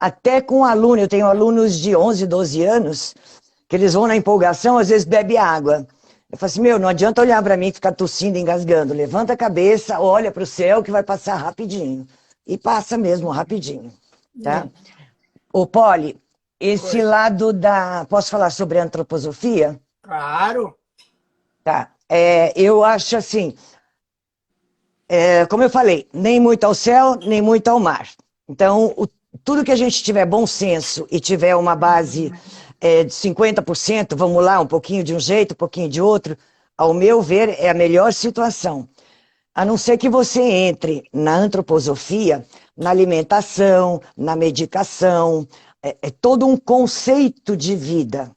Speaker 3: Até com aluno, eu tenho alunos de 11, 12 anos, que eles vão na empolgação, às vezes bebe água. Eu falo assim, meu, não adianta olhar para mim e ficar tossindo, engasgando. Levanta a cabeça, olha para o céu que vai passar rapidinho. E passa mesmo rapidinho, tá? Ô, Polly, esse
Speaker 1: Oi.
Speaker 3: lado da... Posso falar sobre a antroposofia?
Speaker 1: Claro.
Speaker 3: Tá. Eu acho assim, como eu falei, nem muito ao céu, nem muito ao mar. Então, tudo que a gente tiver bom senso e tiver uma base de 50%, vamos lá, um pouquinho de um jeito, um pouquinho de outro, ao meu ver, é a melhor situação. A não ser que você entre na antroposofia, na alimentação, na medicação, é todo um conceito de vida.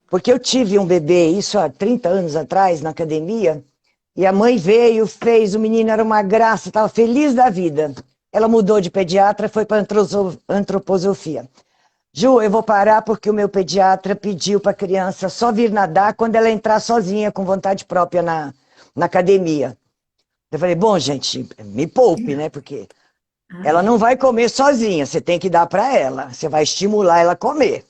Speaker 3: Porque eu tive um bebê, isso há 30 anos atrás, na academia, e a mãe veio, fez, o menino era uma graça, estava feliz da vida. Ela mudou de pediatra, foi para antroposofia. Ju, eu vou parar porque o meu pediatra pediu para a criança só vir nadar quando ela entrar sozinha, com vontade própria na academia. Eu falei, bom, gente, me poupe, né? Porque ela não vai comer sozinha, você tem que dar para ela, você vai estimular ela a comer.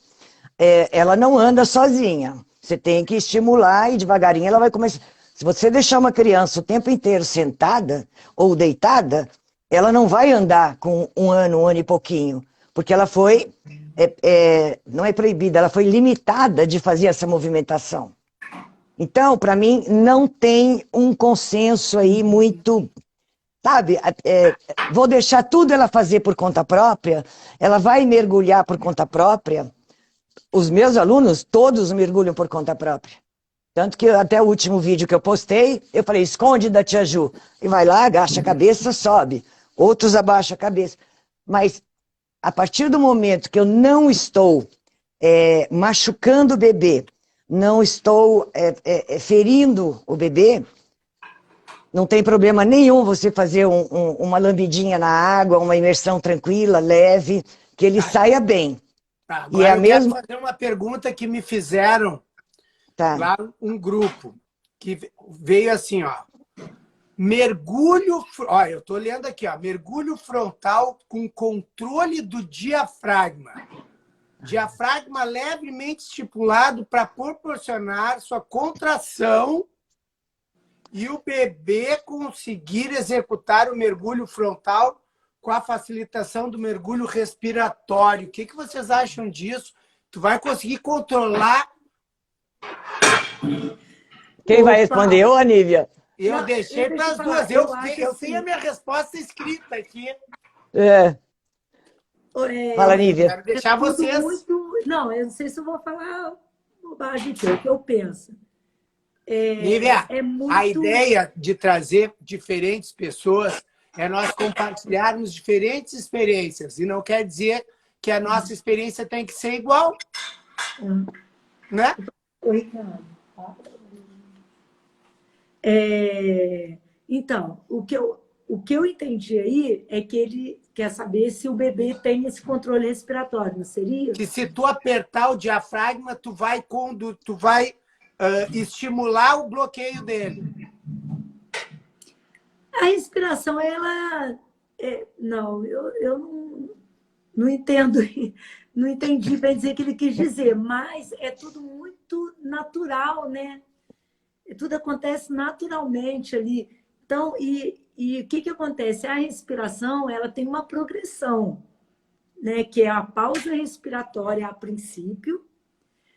Speaker 3: Ela não anda sozinha, você tem que estimular e devagarinho ela vai começar. Se você deixar uma criança o tempo inteiro sentada ou deitada, ela não vai andar com um ano e pouquinho, porque ela foi, não é proibida, ela foi limitada de fazer essa movimentação. Então, para mim, não tem um consenso aí muito, sabe? Vou deixar tudo ela fazer por conta própria, ela vai mergulhar por conta própria. Os meus alunos, todos mergulham por conta própria. Tanto que até o último vídeo que eu postei, eu falei, esconde da tia Ju. E vai lá, agacha a cabeça, sobe. Outros abaixam a cabeça. Mas, a partir do momento que eu não estou machucando o bebê, não estou ferindo o bebê, não tem problema nenhum você fazer uma lambidinha na água, uma imersão tranquila, leve, que ele saia bem.
Speaker 1: Tá,
Speaker 3: E é
Speaker 1: agora
Speaker 3: a
Speaker 1: eu quero
Speaker 3: mesma...
Speaker 1: fazer uma pergunta que me fizeram
Speaker 3: Tá.
Speaker 1: lá, um grupo, que veio assim, ó. Mergulho, ó, eu tô lendo aqui, ó. Mergulho frontal com controle do diafragma. Diafragma levemente estipulado para proporcionar sua contração e o bebê conseguir executar o mergulho frontal com a facilitação do mergulho respiratório. O que vocês acham disso? Tu vai conseguir controlar...
Speaker 3: Quem vai responder? Eu, Anívia?
Speaker 1: Eu deixei para as duas. Eu tenho a minha resposta escrita aqui.
Speaker 3: Fala, Anívia.
Speaker 1: Quero deixar vocês...
Speaker 2: Não, eu não sei se eu vou falar bobagem aqui, o que eu penso.
Speaker 1: Nívia,
Speaker 2: muito...
Speaker 1: a ideia de trazer diferentes pessoas é nós compartilharmos diferentes experiências. E não quer dizer que a nossa experiência tem que ser igual. Né?
Speaker 2: Oi, Ricardo. Então, o que eu entendi aí é que ele quer saber se o bebê tem esse controle respiratório, não seria?
Speaker 1: Que se tu apertar o diafragma, tu vai estimular o bloqueio dele.
Speaker 2: A respiração, ela... não, eu não entendo, não entendi bem dizer o que ele quis dizer, mas é tudo muito natural, né? Tudo acontece naturalmente ali. Então, e o que acontece? A respiração, ela tem uma progressão, né? Que é a pausa respiratória a princípio.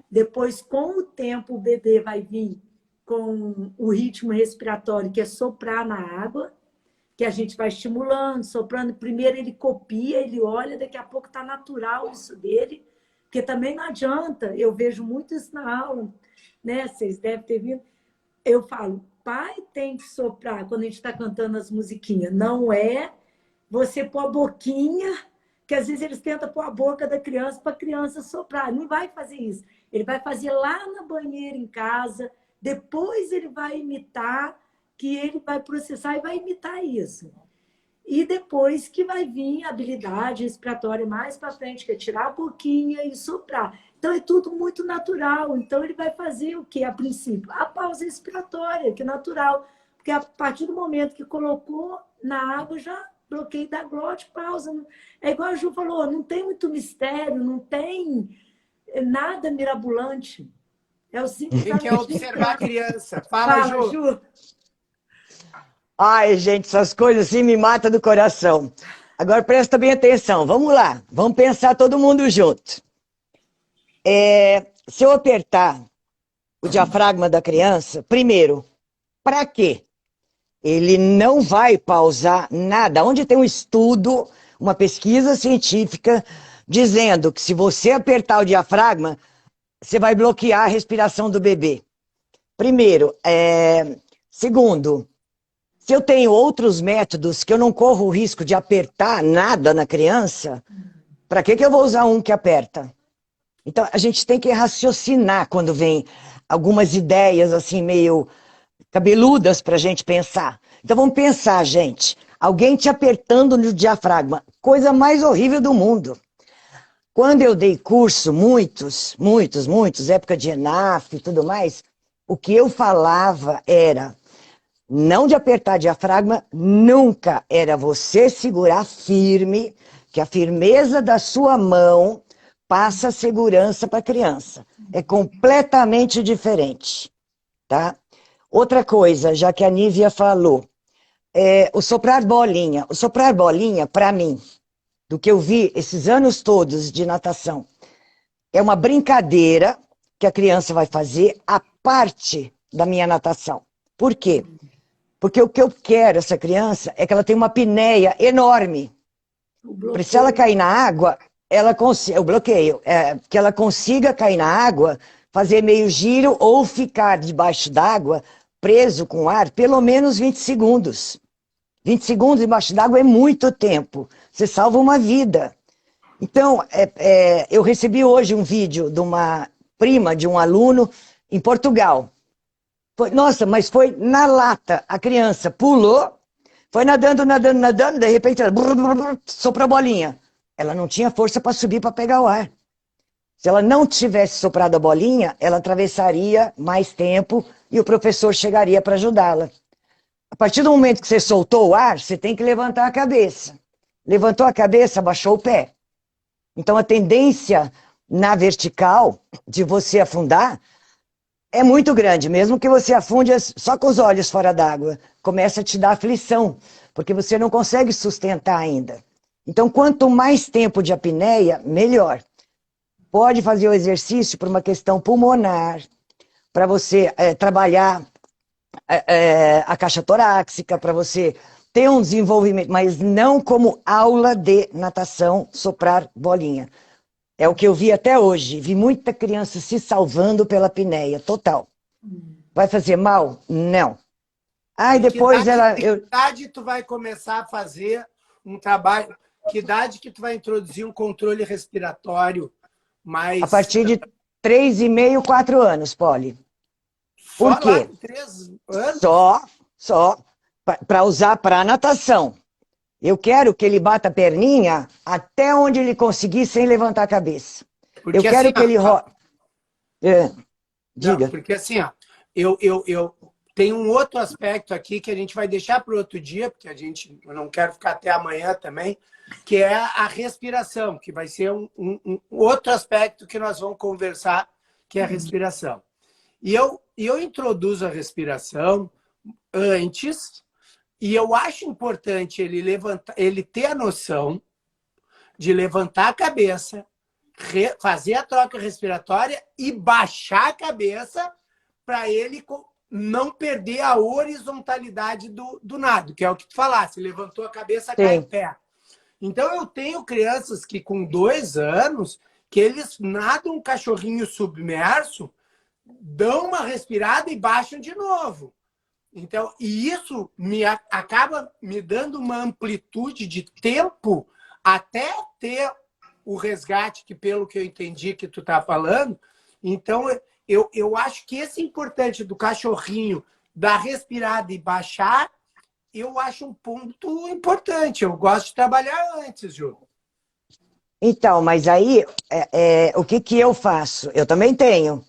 Speaker 2: Depois, com o tempo, o bebê vai vir com o ritmo respiratório, que é soprar na água, que a gente vai estimulando, soprando. Primeiro ele copia, ele olha, daqui a pouco está natural isso dele, porque também não adianta, eu vejo muito isso na aula, né? Vocês devem ter visto. Eu falo, pai tem que soprar quando a gente está cantando as musiquinhas. Não é você pôr a boquinha, que às vezes eles tentam pôr a boca da criança para a criança soprar. Não vai fazer isso. Ele vai fazer lá na banheira em casa, depois ele vai imitar, que ele vai processar e vai imitar isso. E depois que vai vir a habilidade respiratória mais para frente, que é tirar a boquinha e soprar. Então, é tudo muito natural. Então, ele vai fazer o quê? A princípio, a pausa respiratória, que é natural. Porque a partir do momento que colocou na água, já bloqueio da glote, pausa. É igual a Ju falou, não tem muito mistério, não tem nada mirabolante. É o simples.
Speaker 1: Tem que observar a criança. Fala, Ju.
Speaker 3: Ai, gente, essas coisas assim me matam do coração. Agora presta bem atenção, vamos lá, vamos pensar todo mundo junto. Se eu apertar o diafragma da criança, primeiro, para quê? Ele não vai pausar nada. Onde tem um estudo, uma pesquisa científica, dizendo que se você apertar o diafragma, você vai bloquear a respiração do bebê. Primeiro. Segundo, se eu tenho outros métodos que eu não corro o risco de apertar nada na criança, para que eu vou usar um que aperta? Então, a gente tem que raciocinar quando vem algumas ideias assim meio cabeludas para a gente pensar. Então, vamos pensar, gente. Alguém te apertando no diafragma. Coisa mais horrível do mundo. Quando eu dei curso, muitos, época de ENAF e tudo mais, o que eu falava era... Não de apertar diafragma, nunca. Era você segurar firme, que a firmeza da sua mão passa segurança para a criança. É completamente diferente, tá? Outra coisa, já que a Nívia falou, o soprar bolinha. O soprar bolinha, para mim, do que eu vi esses anos todos de natação, é uma brincadeira que a criança vai fazer a parte da minha natação. Por quê? Porque o que eu quero, essa criança, é que ela tenha uma apneia enorme. Se ela cair na água, ela consiga, o bloqueio, que ela consiga cair na água, fazer meio giro ou ficar debaixo d'água, preso com ar, pelo menos 20 segundos. 20 segundos debaixo d'água é muito tempo. Você salva uma vida. Então, eu recebi hoje um vídeo de uma prima de um aluno em Portugal. Nossa, mas foi na lata. A criança pulou, foi nadando, de repente ela soprou a bolinha. Ela não tinha força para subir para pegar o ar. Se ela não tivesse soprado a bolinha, ela atravessaria mais tempo e o professor chegaria para ajudá-la. A partir do momento que você soltou o ar, você tem que levantar a cabeça. Levantou a cabeça, abaixou o pé. Então a tendência na vertical de você afundar é muito grande, mesmo que você afunde só com os olhos fora d'água. Começa a te dar aflição, porque você não consegue sustentar ainda. Então, quanto mais tempo de apneia, melhor. Pode fazer o exercício por uma questão pulmonar, para você trabalhar a caixa torácica, para você ter um desenvolvimento, mas não como aula de natação, soprar bolinha. É o que eu vi até hoje. Vi muita criança se salvando pela apneia, total. Vai fazer mal? Não. Aí depois
Speaker 1: Que idade tu vai começar a fazer um trabalho? Que idade que tu vai introduzir um controle respiratório mais...
Speaker 3: A partir de 3,5, 4 anos, Poli. Por
Speaker 1: Só lá
Speaker 3: quê?
Speaker 1: em 3 anos?
Speaker 3: Só para usar para natação. Eu quero que ele bata a perninha até onde ele conseguir sem levantar a cabeça.
Speaker 1: Porque
Speaker 3: eu quero
Speaker 1: assim,
Speaker 3: que ele... diga.
Speaker 1: Não, porque assim, ó, eu tenho um outro aspecto aqui que a gente vai deixar para outro dia, porque eu não quero ficar até amanhã também, que é a respiração, que vai ser um outro aspecto que nós vamos conversar, que é a respiração. E eu introduzo a respiração antes, e eu acho importante ele ter a noção de levantar a cabeça, fazer a troca respiratória e baixar a cabeça para ele não perder a horizontalidade do nado, que é o que tu falasse, levantou a cabeça, cai em pé. Então, eu tenho crianças que com 2 anos, que eles nadam um cachorrinho submerso, dão uma respirada e baixam de novo. Então, e isso acaba me dando uma amplitude de tempo até ter o resgate, que pelo que eu entendi que tu está falando. Então, eu acho que esse importante do cachorrinho, da respirada e baixar, eu acho um ponto importante. Eu gosto de trabalhar antes, Ju.
Speaker 3: Então, mas aí, o que eu faço? Eu também tenho.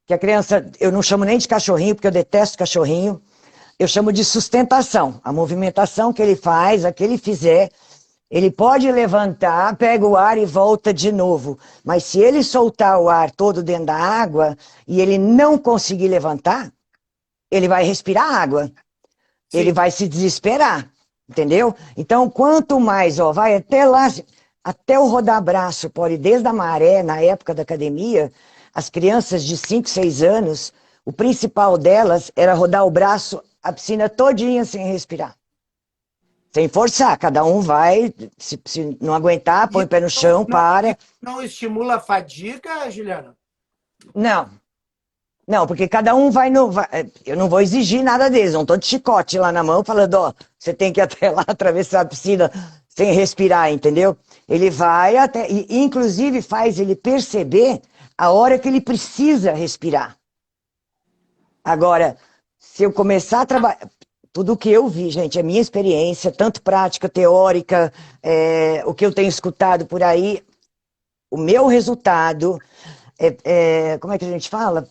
Speaker 3: Que a criança, eu não chamo nem de cachorrinho, porque eu detesto cachorrinho. Eu chamo de sustentação. A movimentação que ele faz, a que ele fizer, ele pode levantar, pega o ar e volta de novo. Mas se ele soltar o ar todo dentro da água e ele não conseguir levantar, ele vai respirar água. Sim. Ele vai se desesperar, entendeu? Então, quanto mais, vai até lá, até o rodar braço, pode, desde a maré, na época da academia, as crianças de 5, 6 anos, o principal delas era rodar o braço a piscina todinha sem respirar. Sem forçar, cada um vai, se não aguentar, põe o pé no chão, para.
Speaker 1: Não estimula a fadiga, Juliana?
Speaker 3: Não, porque cada um vai no... Eu não vou exigir nada deles, não estou de chicote lá na mão falando, você tem que ir até lá atravessar a piscina sem respirar, entendeu? Ele vai até... E, inclusive, faz ele perceber a hora que ele precisa respirar. Agora, se eu começar a trabalhar... Tudo o que eu vi, gente, é minha experiência, tanto prática, teórica, o que eu tenho escutado por aí, o meu resultado, como é que a gente fala?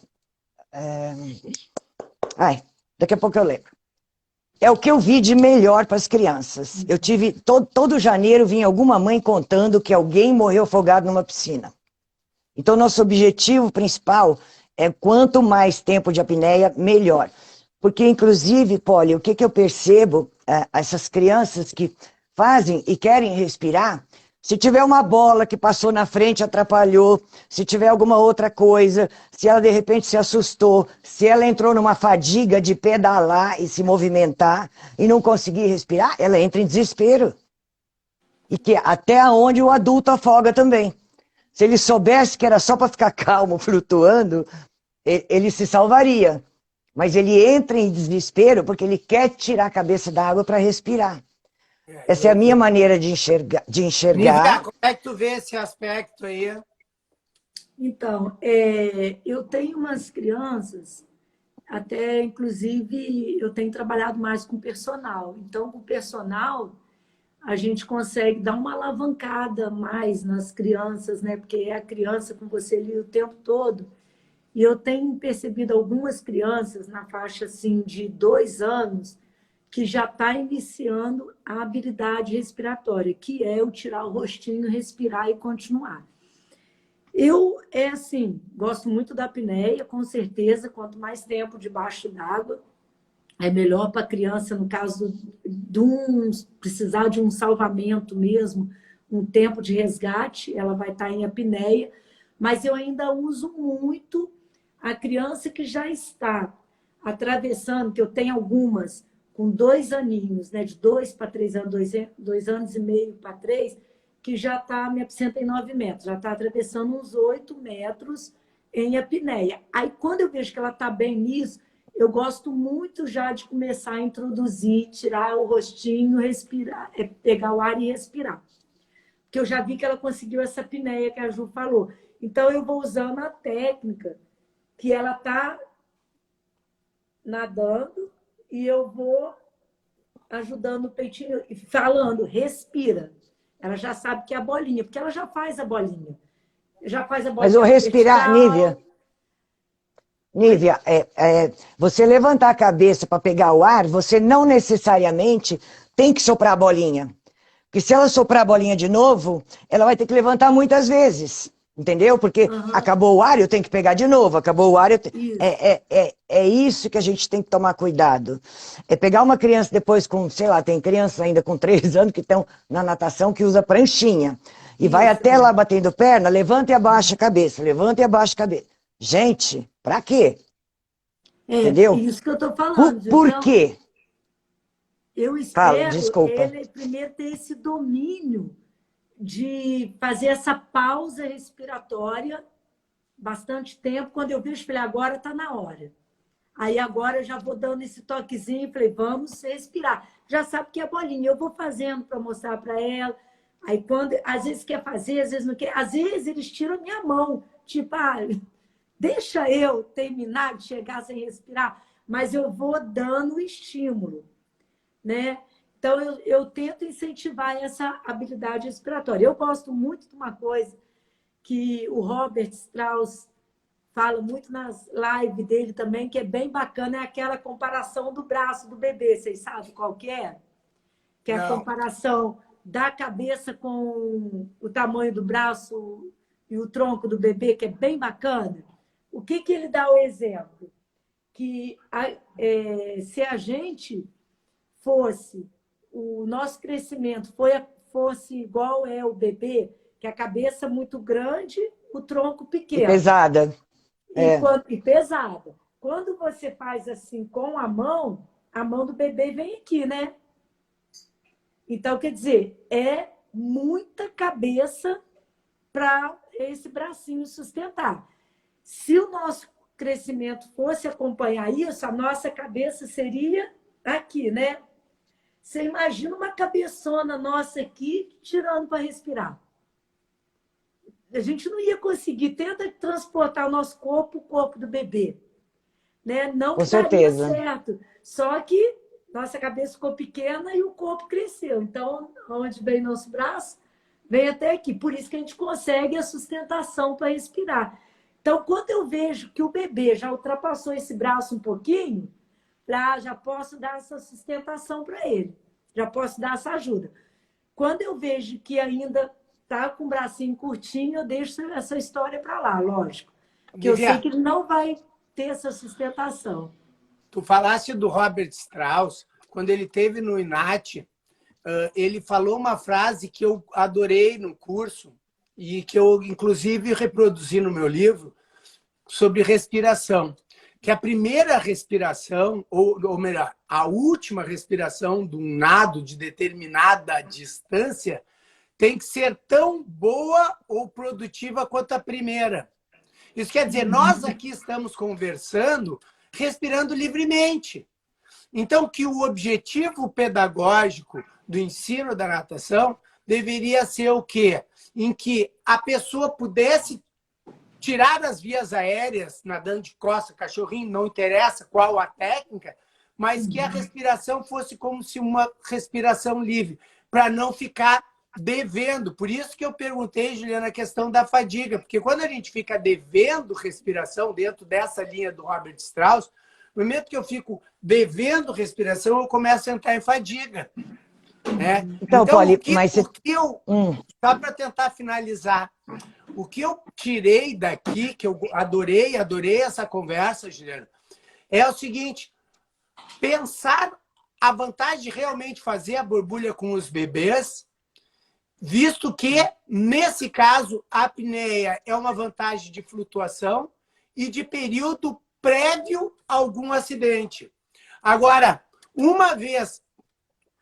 Speaker 3: Daqui a pouco eu lembro. É o que eu vi de melhor para as crianças. Eu tive, todo janeiro vinha alguma mãe contando que alguém morreu afogado numa piscina. Então, nosso objetivo principal é quanto mais tempo de apneia, melhor. Porque, inclusive, Poli, o que eu percebo, essas crianças que fazem e querem respirar, se tiver uma bola que passou na frente, atrapalhou, se tiver alguma outra coisa, se ela de repente se assustou, se ela entrou numa fadiga de pedalar e se movimentar e não conseguir respirar, ela entra em desespero. E que até onde o adulto afoga também. Se ele soubesse que era só para ficar calmo, flutuando, ele se salvaria. Mas ele entra em desespero porque ele quer tirar a cabeça da água para respirar. Essa é a minha maneira de enxergar.
Speaker 1: Nívia, como é que tu vê esse aspecto aí?
Speaker 2: Então, eu tenho umas crianças, até inclusive eu tenho trabalhado mais com personal. Então, com o personal, a gente consegue dar uma alavancada mais nas crianças, né? Porque é a criança com você ali o tempo todo. E eu tenho percebido algumas crianças na faixa assim, de 2 anos que já está iniciando a habilidade respiratória, que é o tirar o rostinho, respirar e continuar. Eu, assim, gosto muito da apneia, com certeza, quanto mais tempo debaixo d'água, É melhor para a criança, no caso precisar de um salvamento mesmo, um tempo de resgate, ela vai estar em apneia. Mas eu ainda uso muito a criança que já está atravessando, que eu tenho algumas com 2 aninhos, né, de 2 para 3 anos, 2 anos e meio para 3, que já está a 1,69 metros, já está atravessando uns 8 metros em apneia. Aí, quando eu vejo que ela está bem nisso, eu gosto muito já de começar a introduzir, tirar o rostinho, respirar, pegar o ar e respirar. Porque eu já vi que ela conseguiu essa apneia que a Ju falou. Então, eu vou usando a técnica que ela está nadando e eu vou ajudando o peitinho, falando, respira. Ela já sabe que é a bolinha, porque ela já faz a bolinha. Já faz a bolinha.
Speaker 3: Mas o respirar,
Speaker 2: vertical.
Speaker 3: Nívia, você levantar a cabeça para pegar o ar, você não necessariamente tem que soprar a bolinha. Porque se ela soprar a bolinha de novo, ela vai ter que levantar muitas vezes. Entendeu? Porque acabou o ar, eu tenho que pegar de novo. Acabou o ar,
Speaker 2: Isso.
Speaker 3: É isso que a gente tem que tomar cuidado. É pegar uma criança depois com, sei lá, tem crianças ainda com 3 anos que estão na natação que usa pranchinha. E vai até lá batendo perna, levanta e abaixa a cabeça, levanta e abaixa a cabeça. Gente, pra quê? Entendeu?
Speaker 2: Isso que eu estou falando.
Speaker 3: Por
Speaker 2: então,
Speaker 3: quê?
Speaker 2: Eu
Speaker 3: Fala,
Speaker 2: espero
Speaker 3: desculpa.
Speaker 2: ele primeiro ter esse domínio de fazer essa pausa respiratória bastante tempo. Quando eu vejo, falei, agora está na hora. Aí agora eu já vou dando esse toquezinho, falei, vamos respirar. Já sabe que é bolinha, eu vou fazendo para mostrar para ela. Aí quando, às vezes quer fazer, às vezes não quer. Às vezes eles tiram a minha mão, tipo, deixa eu terminar de chegar sem respirar, mas eu vou dando o estímulo, né? Então, eu tento incentivar essa habilidade respiratória. Eu gosto muito de uma coisa que o Robert Strauss fala muito nas lives dele também, que é bem bacana, é aquela comparação do braço do bebê. Vocês sabem qual que é? Que é a comparação da cabeça com o tamanho do braço e o tronco do bebê, que é bem bacana. O que ele dá o exemplo? Que se a gente fosse, o nosso crescimento fosse igual é o bebê, que a cabeça muito grande, o tronco pequeno.
Speaker 3: E pesada.
Speaker 2: E pesada. Quando você faz assim com a mão do bebê vem aqui, né? Então, quer dizer, é muita cabeça para esse bracinho sustentar. Se o nosso crescimento fosse acompanhar isso, a nossa cabeça seria aqui, né? Você imagina uma cabeçona nossa aqui tirando para respirar. A gente não ia conseguir. Tenta transportar o nosso corpo, o corpo do bebê. Né? Não
Speaker 3: Com
Speaker 2: que daria
Speaker 3: certeza.
Speaker 2: certo. Só que nossa cabeça ficou pequena e o corpo cresceu. Então, onde vem nosso braço, vem até aqui. Por isso que a gente consegue a sustentação para respirar. Então, quando eu vejo que o bebê já ultrapassou esse braço um pouquinho, já posso dar essa sustentação para ele. Já posso dar essa ajuda. Quando eu vejo que ainda está com o bracinho curtinho, eu deixo essa história para lá, lógico. Porque eu sei que ele não vai ter essa sustentação.
Speaker 1: Tu falaste do Robert Strauss, quando ele teve no INAT, ele falou uma frase que eu adorei no curso e que eu, inclusive, reproduzi no meu livro, sobre respiração. Que a primeira respiração, ou melhor, a última respiração de um nado de determinada distância tem que ser tão boa ou produtiva quanto a primeira. Isso quer dizer, nós aqui estamos conversando, respirando livremente. Então, que o objetivo pedagógico do ensino da natação deveria ser o quê? Em que a pessoa pudesse tirar as vias aéreas, nadando de costa, cachorrinho, não interessa qual a técnica, mas que a respiração fosse como se uma respiração livre, para não ficar devendo. Por isso que eu perguntei, Juliana, a questão da fadiga, porque quando a gente fica devendo respiração dentro dessa linha do Robert Strauss, no momento que eu fico devendo respiração, eu começo a entrar em fadiga. Né?
Speaker 3: Então, Poli,
Speaker 1: só para tentar finalizar, o que eu tirei daqui, que eu adorei essa conversa, Juliana, é o seguinte: pensar a vantagem de realmente fazer a borbulha com os bebês, visto que, nesse caso, a apneia é uma vantagem de flutuação e de período prévio a algum acidente. Agora, uma vez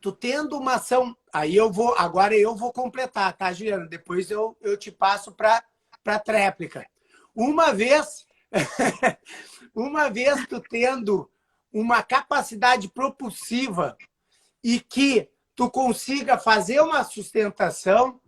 Speaker 1: tu tendo uma ação, agora eu vou completar, tá, Juliana? Depois eu te passo para a tréplica. Uma vez tu tendo uma capacidade propulsiva e que tu consiga fazer uma sustentação,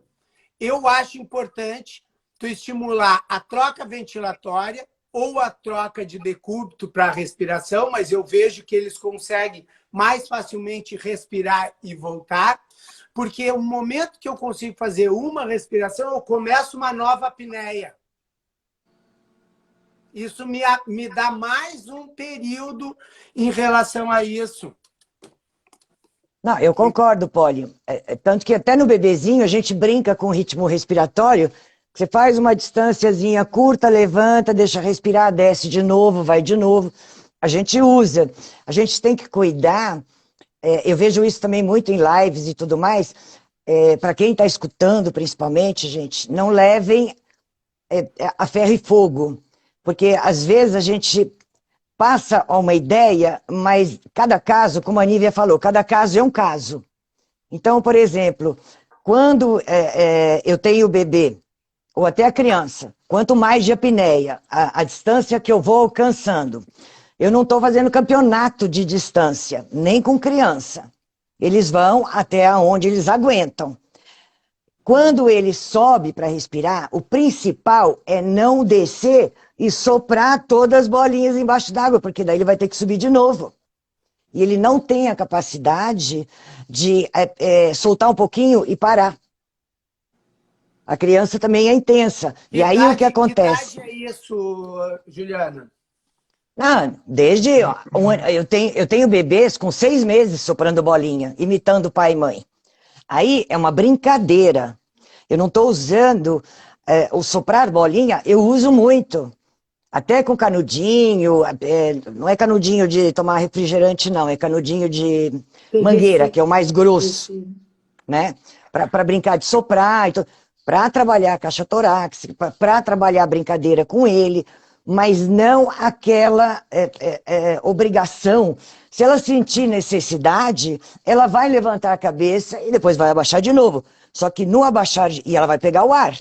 Speaker 1: eu acho importante tu estimular a troca ventilatória ou a troca de decúbito para a respiração, mas eu vejo que eles conseguem mais facilmente respirar e voltar, porque o momento que eu consigo fazer uma respiração, eu começo uma nova apneia. Isso me dá mais um período em relação a isso.
Speaker 3: Não, eu concordo, Poli. Tanto que até no bebezinho a gente brinca com o ritmo respiratório. Você faz uma distânciazinha curta, levanta, deixa respirar, desce de novo, vai de novo. A gente usa. A gente tem que cuidar. Eu vejo isso também muito em lives e tudo mais. Para quem está escutando, principalmente, gente, não levem a ferro e fogo. Porque, às vezes, a gente passa uma ideia, mas cada caso, como a Nívia falou, cada caso é um caso. Então, por exemplo, quando eu tenho o bebê, ou até a criança, quanto mais de apneia, a distância que eu vou alcançando, eu não estou fazendo campeonato de distância, nem com criança. Eles vão até onde eles aguentam. Quando ele sobe para respirar, o principal é não descer e soprar todas as bolinhas embaixo d'água, porque daí ele vai ter que subir de novo. E ele não tem a capacidade de soltar um pouquinho e parar. A criança também é intensa. E aí o que acontece?
Speaker 1: Que idade é isso, Juliana?
Speaker 3: Eu tenho bebês com 6 meses soprando bolinha, imitando pai e mãe. Aí é uma brincadeira. Eu não estou usando o soprar bolinha, eu uso muito. Até com canudinho, não é canudinho de tomar refrigerante, não, é canudinho de mangueira, que é o mais grosso, né? Para brincar de soprar, então, para trabalhar a caixa torácica, para trabalhar a brincadeira com ele, mas não aquela obrigação. Se ela sentir necessidade, ela vai levantar a cabeça e depois vai abaixar de novo. Só que no abaixar, e ela vai pegar o ar.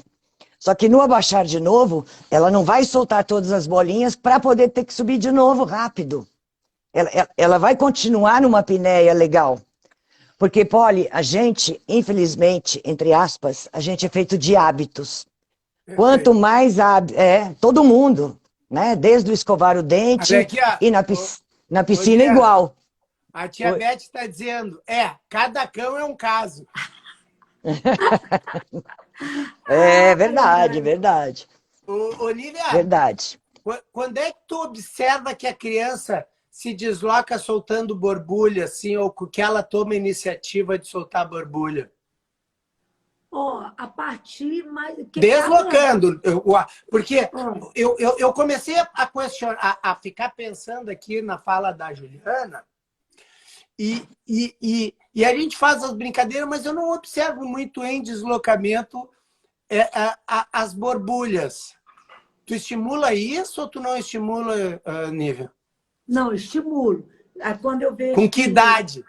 Speaker 3: Só que no abaixar de novo, ela não vai soltar todas as bolinhas para poder ter que subir de novo rápido. Ela vai continuar numa apneia legal. Porque, Poli, a gente, infelizmente, entre aspas, a gente é feito de hábitos. Quanto mais todo mundo, né? Desde o escovar o dente
Speaker 1: aqui,
Speaker 3: e na piscina igual.
Speaker 1: A tia Beth está dizendo, cada cão é um caso.
Speaker 3: Verdade, verdade.
Speaker 1: Olivia,
Speaker 3: verdade.
Speaker 1: Quando é que tu observa que a criança se desloca soltando borbulha, assim, ou que ela toma a iniciativa de soltar borbulha?
Speaker 2: A partir mais...
Speaker 1: Deslocando. Porque eu comecei a questionar, a ficar pensando aqui na fala da Juliana, e a gente faz as brincadeiras, mas eu não observo muito em deslocamento as borbulhas. Tu estimula isso ou tu não estimula, Nívia?
Speaker 2: Não, estimulo. Quando eu vejo
Speaker 1: com que idade?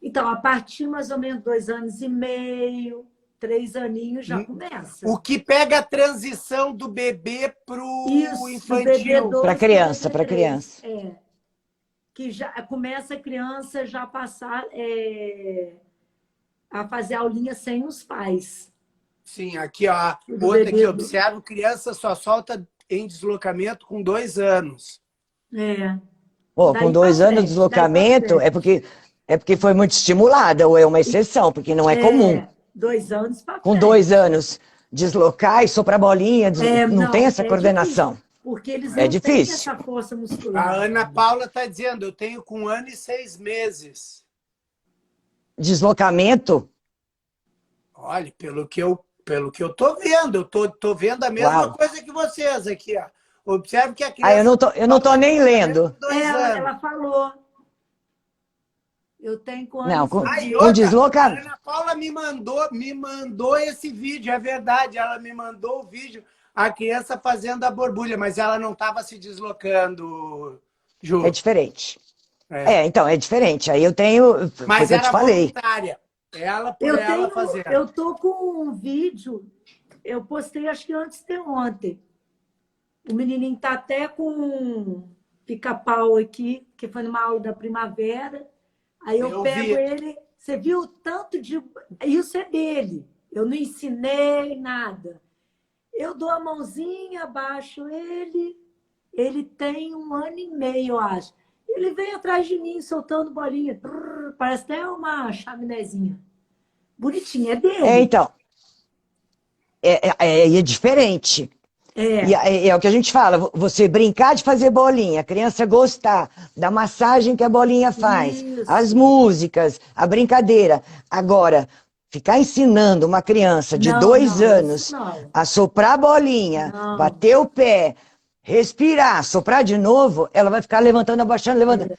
Speaker 2: Então, a partir mais ou menos 2 anos e meio, 3 aninhos já começa.
Speaker 1: O que pega a transição do bebê para o infantil?
Speaker 3: Para criança, para criança.
Speaker 2: Que já começa a criança já passar a fazer aulinha sem os pais.
Speaker 1: Sim, aqui, ó. Outra que observo, criança só solta em deslocamento com 2 anos.
Speaker 3: Com 2 anos de deslocamento é porque foi muito estimulada, ou é uma exceção, porque não é comum.
Speaker 2: 2 anos para
Speaker 3: com 2 anos, deslocar e soprar bolinha, não tem essa coordenação.
Speaker 2: Difícil, porque eles não têm essa força muscular.
Speaker 1: A Ana Paula está dizendo, eu tenho com 1 ano e 6 meses.
Speaker 3: Deslocamento?
Speaker 1: Olha, pelo que eu tô vendo, eu tô vendo a mesma coisa que vocês aqui, ó. Observe que a criança...
Speaker 3: eu não tô nem lendo.
Speaker 2: Ela falou. Eu tenho com
Speaker 3: Não,
Speaker 2: ano
Speaker 1: Aí,
Speaker 3: com
Speaker 1: outra, a
Speaker 3: deslocamento.
Speaker 1: Ana Paula me mandou esse vídeo, é verdade, ela me mandou o vídeo, a criança fazendo a borbulha, mas ela não estava se deslocando,
Speaker 3: É
Speaker 1: Ju.
Speaker 3: diferente.
Speaker 1: É.
Speaker 3: Então, é diferente. Aí eu tenho, foi o
Speaker 1: Mas
Speaker 3: que eu te
Speaker 1: era
Speaker 3: falei.
Speaker 1: voluntária, ela por ela fazendo.
Speaker 2: Eu tô com um vídeo, eu postei acho que antes de ontem. O menininho tá até com um pica-pau aqui, que foi numa aula da primavera. Aí eu
Speaker 1: Eu
Speaker 2: pego
Speaker 1: vi.
Speaker 2: ele, você viu o tanto de. Isso é dele. Eu não ensinei nada. Eu dou a mãozinha, abaixo ele. Ele tem 1 ano e meio, eu acho. Ele vem atrás de mim, soltando bolinha. Brrr, parece até uma chaminézinha. Bonitinho, é dele.
Speaker 3: Então, é diferente. E
Speaker 2: É,
Speaker 3: é o que a gente fala, você brincar de fazer bolinha, a criança gostar da massagem que a bolinha faz, as
Speaker 2: isso.
Speaker 3: músicas, a brincadeira. Agora, ficar ensinando uma criança de
Speaker 2: Não,
Speaker 3: 2 anos
Speaker 2: isso não.
Speaker 3: a soprar a bolinha,
Speaker 2: Não.
Speaker 3: bater o pé, respirar, soprar de novo, ela vai ficar levantando, abaixando, levantando.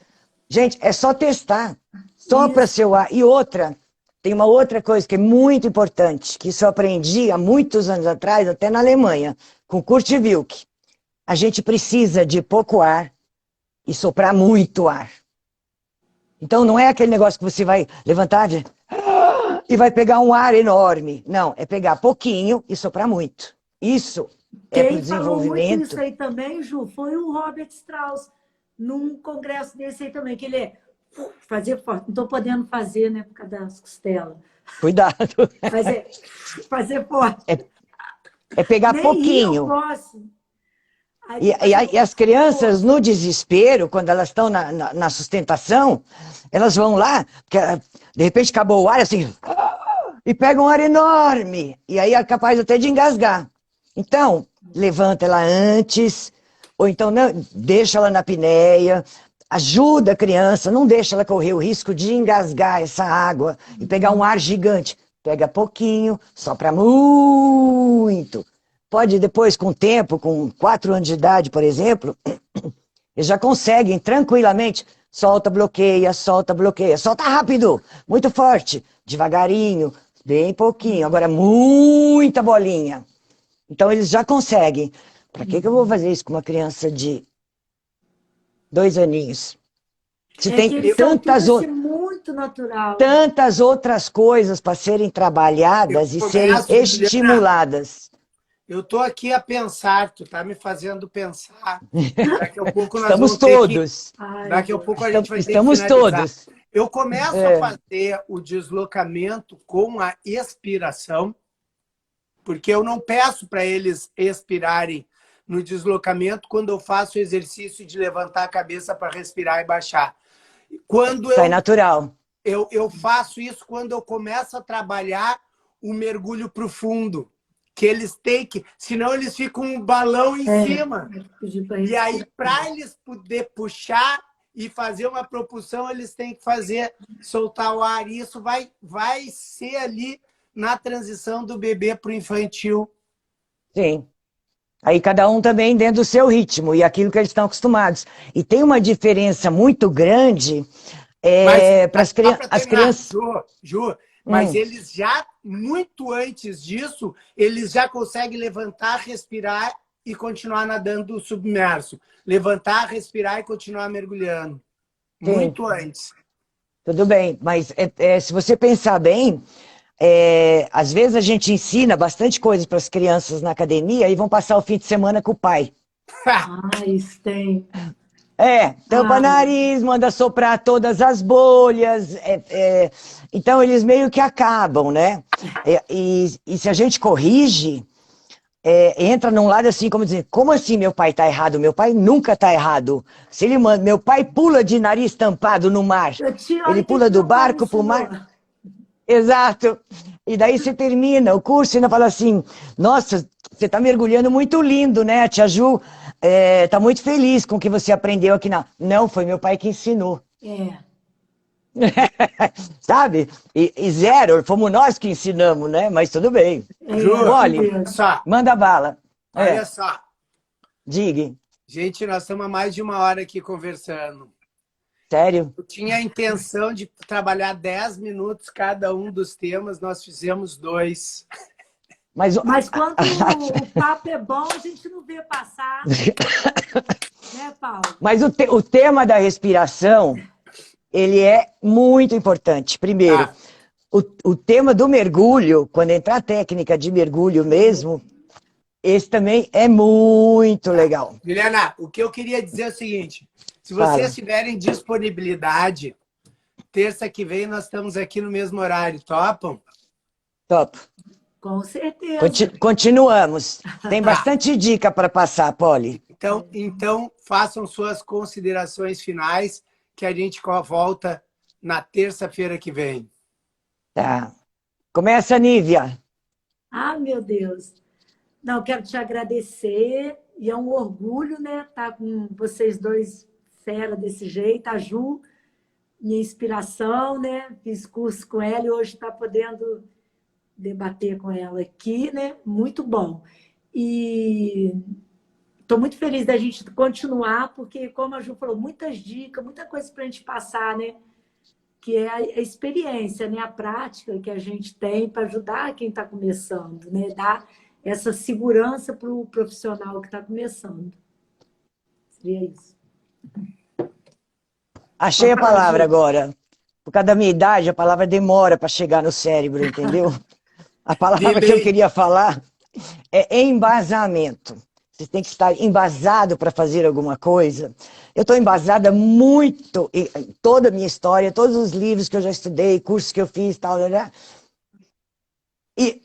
Speaker 3: Gente, é só testar. Sopra
Speaker 2: Isso.
Speaker 3: seu ar. E outra, tem uma outra coisa que é muito importante, que isso eu aprendi há muitos anos atrás, até na Alemanha, com Kurt Wilk. A gente precisa de pouco ar e soprar muito ar. Então não é aquele negócio que você vai levantar e vai pegar um ar enorme. Não, é pegar pouquinho e soprar muito. Isso é para o
Speaker 2: Quem falou muito isso
Speaker 3: desenvolvimento.
Speaker 2: aí também, Ju, foi o Robert Strauss, num congresso desse aí também, que ele fazia forte. Não estou podendo fazer, né, por causa das costelas.
Speaker 3: Cuidado.
Speaker 2: Mas é fazer forte.
Speaker 3: É pegar
Speaker 2: Nem rir eu
Speaker 3: pouquinho.
Speaker 2: posso. Aí
Speaker 3: E,
Speaker 2: tem que fazer
Speaker 3: e as crianças, no desespero, quando elas estão na sustentação, elas vão lá, porque de repente acabou o ar, assim, e pegam um ar enorme. E aí é capaz até de engasgar. Então, levanta ela antes, ou então não, deixa ela na apneia, ajuda a criança, não deixa ela correr o risco de engasgar essa água e pegar um ar gigante. Pega pouquinho, sopra muito. Pode depois, com o tempo, com 4 anos de idade, por exemplo, eles já conseguem tranquilamente. Solta, bloqueia, solta, bloqueia. Solta rápido, muito forte, devagarinho, bem pouquinho. Agora, muita bolinha. Então, eles já conseguem. Para que eu vou fazer isso com uma criança de 2 aninhos? Se
Speaker 2: É que
Speaker 3: tem
Speaker 2: eles são tudo assim, muito natural.
Speaker 3: tantas outras coisas para serem
Speaker 1: Eu
Speaker 3: trabalhadas e serem
Speaker 1: começo, Juliana,
Speaker 3: estimuladas.
Speaker 1: eu estou aqui a pensar, tu tá me fazendo pensar. Daqui a pouco nós
Speaker 3: Estamos
Speaker 1: vamos ter que.
Speaker 3: todos.
Speaker 2: Ai,
Speaker 1: Daqui a
Speaker 2: Deus.
Speaker 1: pouco a gente vai ter que
Speaker 3: Estamos
Speaker 1: finalizar.
Speaker 3: todos.
Speaker 1: Eu começo a
Speaker 3: É,
Speaker 1: fazer o deslocamento com a expiração, porque eu não peço para eles expirarem no deslocamento quando eu faço o exercício de levantar a cabeça para respirar e baixar. Quando
Speaker 3: sai natural.
Speaker 1: eu faço isso quando eu começo a trabalhar o mergulho profundo, que eles têm que, senão eles ficam um balão em cima.
Speaker 2: Pedir pra
Speaker 1: E aí,
Speaker 2: respirar.
Speaker 1: para eles poder puxar e fazer uma propulsão, eles têm que fazer, soltar o ar. E isso vai ser ali na transição do bebê para o infantil.
Speaker 3: Sim. Aí cada um também dentro do seu ritmo e aquilo que eles estão acostumados. E tem uma diferença muito grande
Speaker 1: Mas,
Speaker 3: para as
Speaker 1: só para
Speaker 3: as
Speaker 1: terminar,
Speaker 3: crianças.
Speaker 1: Ju, mas eles já, muito antes disso, eles já conseguem levantar, respirar e continuar nadando submerso. Levantar, respirar e continuar mergulhando.
Speaker 3: Sim,
Speaker 1: Muito antes.
Speaker 3: tudo bem. Mas se você pensar bem, às vezes a gente ensina bastante coisa para as crianças na academia e vão passar o fim de semana com o pai.
Speaker 2: Ah, isso tem.
Speaker 3: Tampa nariz, manda soprar todas as bolhas. Então, eles meio que acabam, né? E se a gente corrige, entra num lado assim, como dizer, como assim meu pai tá errado? Meu pai nunca tá errado. Se ele manda, meu pai pula de nariz tampado no mar. Ele
Speaker 2: Olha o que
Speaker 3: pula do
Speaker 2: meu pai me
Speaker 3: barco pro
Speaker 2: ensinou.
Speaker 3: mar. Exato. E daí você termina o curso e ainda fala assim, nossa, você está mergulhando muito lindo, né? A tia Ju está muito feliz com o que você aprendeu aqui. Não, foi meu pai que ensinou.
Speaker 2: É.
Speaker 3: Sabe? E zero, fomos nós que ensinamos, né? Mas tudo bem.
Speaker 1: Ju,
Speaker 3: Olha,
Speaker 1: olha só.
Speaker 3: manda bala.
Speaker 1: Olha só.
Speaker 3: Diga.
Speaker 1: Gente, nós estamos há mais de 1 hora aqui conversando.
Speaker 3: Sério?
Speaker 1: Eu tinha a intenção de trabalhar 10 minutos cada um dos temas, nós fizemos 2.
Speaker 3: Mas,
Speaker 2: Mas quando o papo é bom, a gente não vê passar, né, Paulo?
Speaker 3: mas o tema da respiração, ele é muito importante. Primeiro,
Speaker 1: Tá.
Speaker 3: o tema do mergulho, quando entrar a técnica de mergulho mesmo, esse também é muito legal.
Speaker 1: Juliana, o que eu queria dizer é o seguinte, se
Speaker 3: Fala.
Speaker 1: vocês tiverem disponibilidade, terça que vem nós estamos aqui no mesmo horário, topam?
Speaker 3: Top.
Speaker 2: Com certeza.
Speaker 3: Continuamos. Tem
Speaker 1: Tá.
Speaker 3: bastante dica para passar, Poli.
Speaker 1: Então, façam suas considerações finais, que a gente volta na terça-feira que vem.
Speaker 3: Tá. Começa, Nívia.
Speaker 2: Ah, meu Deus. Não, quero te agradecer e é um orgulho, né, estar com vocês dois fera desse jeito. A Ju, minha inspiração, né? Fiz curso com ela e hoje está podendo debater com ela aqui, né? Muito bom. E estou muito feliz da gente continuar, porque, como a Ju falou, muitas dicas, muita coisa para a gente passar, né? Que é a experiência, né? A prática que a gente tem para ajudar quem está começando, né? Dar essa segurança para o profissional que está começando. Seria isso.
Speaker 3: Achei a palavra agora. Por causa da minha idade, a palavra demora para chegar no cérebro, entendeu? A palavra que eu queria falar é embasamento. Você tem que estar embasado para fazer alguma coisa. Eu estou embasada muito em toda a minha história, todos os livros que eu já estudei, cursos que eu fiz, tal, né? E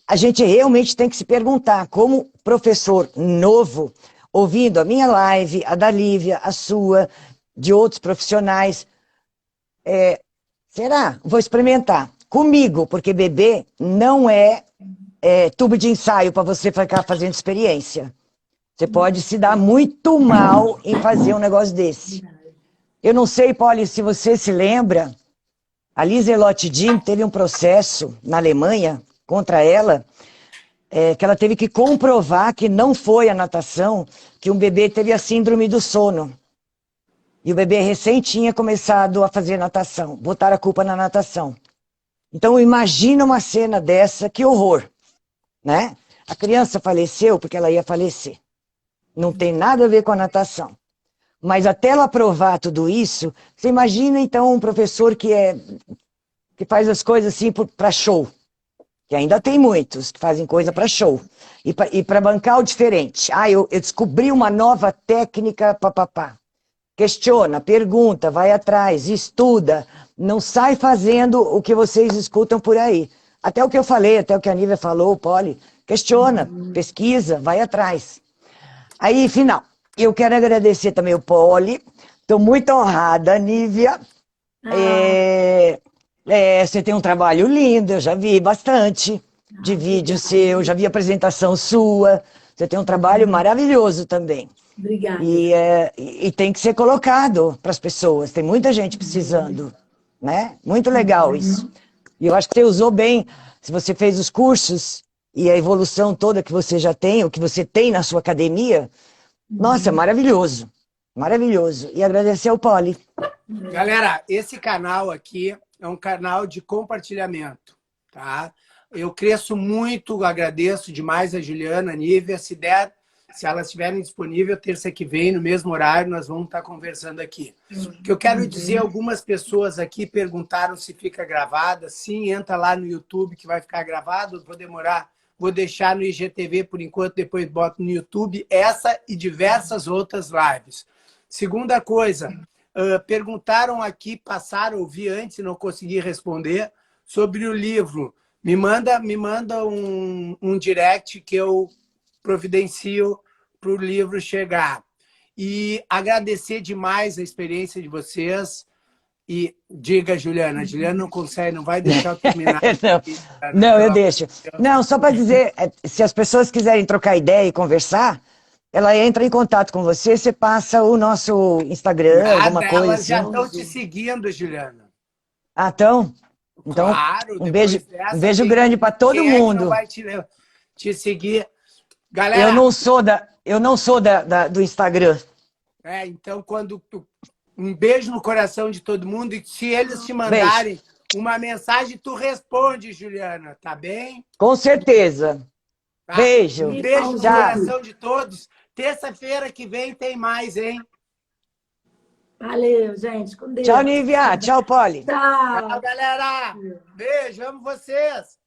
Speaker 3: a gente realmente tem que se perguntar, como professor novo, ouvindo a minha live, a da Lívia, a sua, de outros profissionais, será? Vou experimentar. Comigo, porque bebê não é tubo de ensaio para você ficar fazendo experiência. Você pode se dar muito mal em fazer um negócio desse. Eu não sei, Polly, se você se lembra, a Lieselotte Jim teve um processo na Alemanha contra ela, que ela teve que comprovar que não foi a natação, que um bebê teve a síndrome do sono. E o bebê recém tinha começado a fazer natação, botaram a culpa na natação. Então imagina uma cena dessa, que horror, né? A criança faleceu porque ela ia falecer. Não tem nada a ver com a natação. Mas até ela provar tudo isso, você imagina então um professor que faz as coisas assim para show. Que ainda tem muitos que fazem coisa para show. E para bancar o diferente. Eu descobri uma nova técnica, papapá. Questiona, pergunta, vai atrás, estuda. Não sai fazendo o que vocês escutam por aí. Até o que eu falei, até o que a Nívia falou, o Poli. Questiona, pesquisa, vai atrás. Aí, final. Eu quero agradecer também o Poli. Estou muito honrada, Nívia. Você tem um trabalho lindo, eu já vi bastante de vídeo seu, já vi apresentação sua. Você tem um trabalho maravilhoso também.
Speaker 2: Obrigada.
Speaker 3: E tem que ser colocado para as pessoas. Tem muita gente precisando, né? Muito legal isso. E eu acho que você usou bem, se você fez os cursos e a evolução toda que você já tem, o que você tem na sua academia, nossa, maravilhoso. Maravilhoso. E agradecer ao Poli.
Speaker 1: Galera, esse canal aqui é um canal de compartilhamento, tá? Eu cresço muito, agradeço demais a Juliana, a Nívia. Se der, se elas estiverem disponíveis, terça que vem, no mesmo horário, nós vamos estar conversando aqui. O que eu quero dizer, algumas pessoas aqui perguntaram se fica gravada. Sim, entra lá no YouTube que vai ficar gravado. Vou deixar no IGTV por enquanto, depois boto no YouTube essa e diversas outras lives. Segunda coisa, perguntaram aqui, passaram, ouvi antes e não consegui responder, sobre o livro. Me manda um direct que eu providencio para o livro chegar. E agradecer demais a experiência de vocês. E diga, Juliana. A Juliana não consegue, não vai deixar eu terminar.
Speaker 3: Não, eu deixo. Não, só para dizer, se as pessoas quiserem trocar ideia e conversar, ela entra em contato com você, você passa o nosso Instagram, alguma coisa
Speaker 1: elas
Speaker 3: assim.
Speaker 1: já estão te seguindo, Juliana.
Speaker 3: Ah, então? Então,
Speaker 1: Claro,
Speaker 3: um beijo grande para todo
Speaker 1: quem
Speaker 3: mundo.
Speaker 1: Não vai te seguir. Galera,
Speaker 3: eu não sou do Instagram.
Speaker 1: então, quando Um beijo no coração de todo mundo. E se eles te mandarem uma mensagem, tu responde, Juliana, tá bem?
Speaker 3: Com certeza.
Speaker 1: Tá?
Speaker 3: Beijo.
Speaker 1: Um beijo no
Speaker 3: Tchau.
Speaker 1: coração de todos. Terça-feira que vem tem mais, hein?
Speaker 2: Valeu, gente. Com Deus.
Speaker 3: Tchau, Nívia. Tchau, Poli.
Speaker 1: Tchau,
Speaker 2: Tchau.
Speaker 1: galera. Beijo, amo vocês.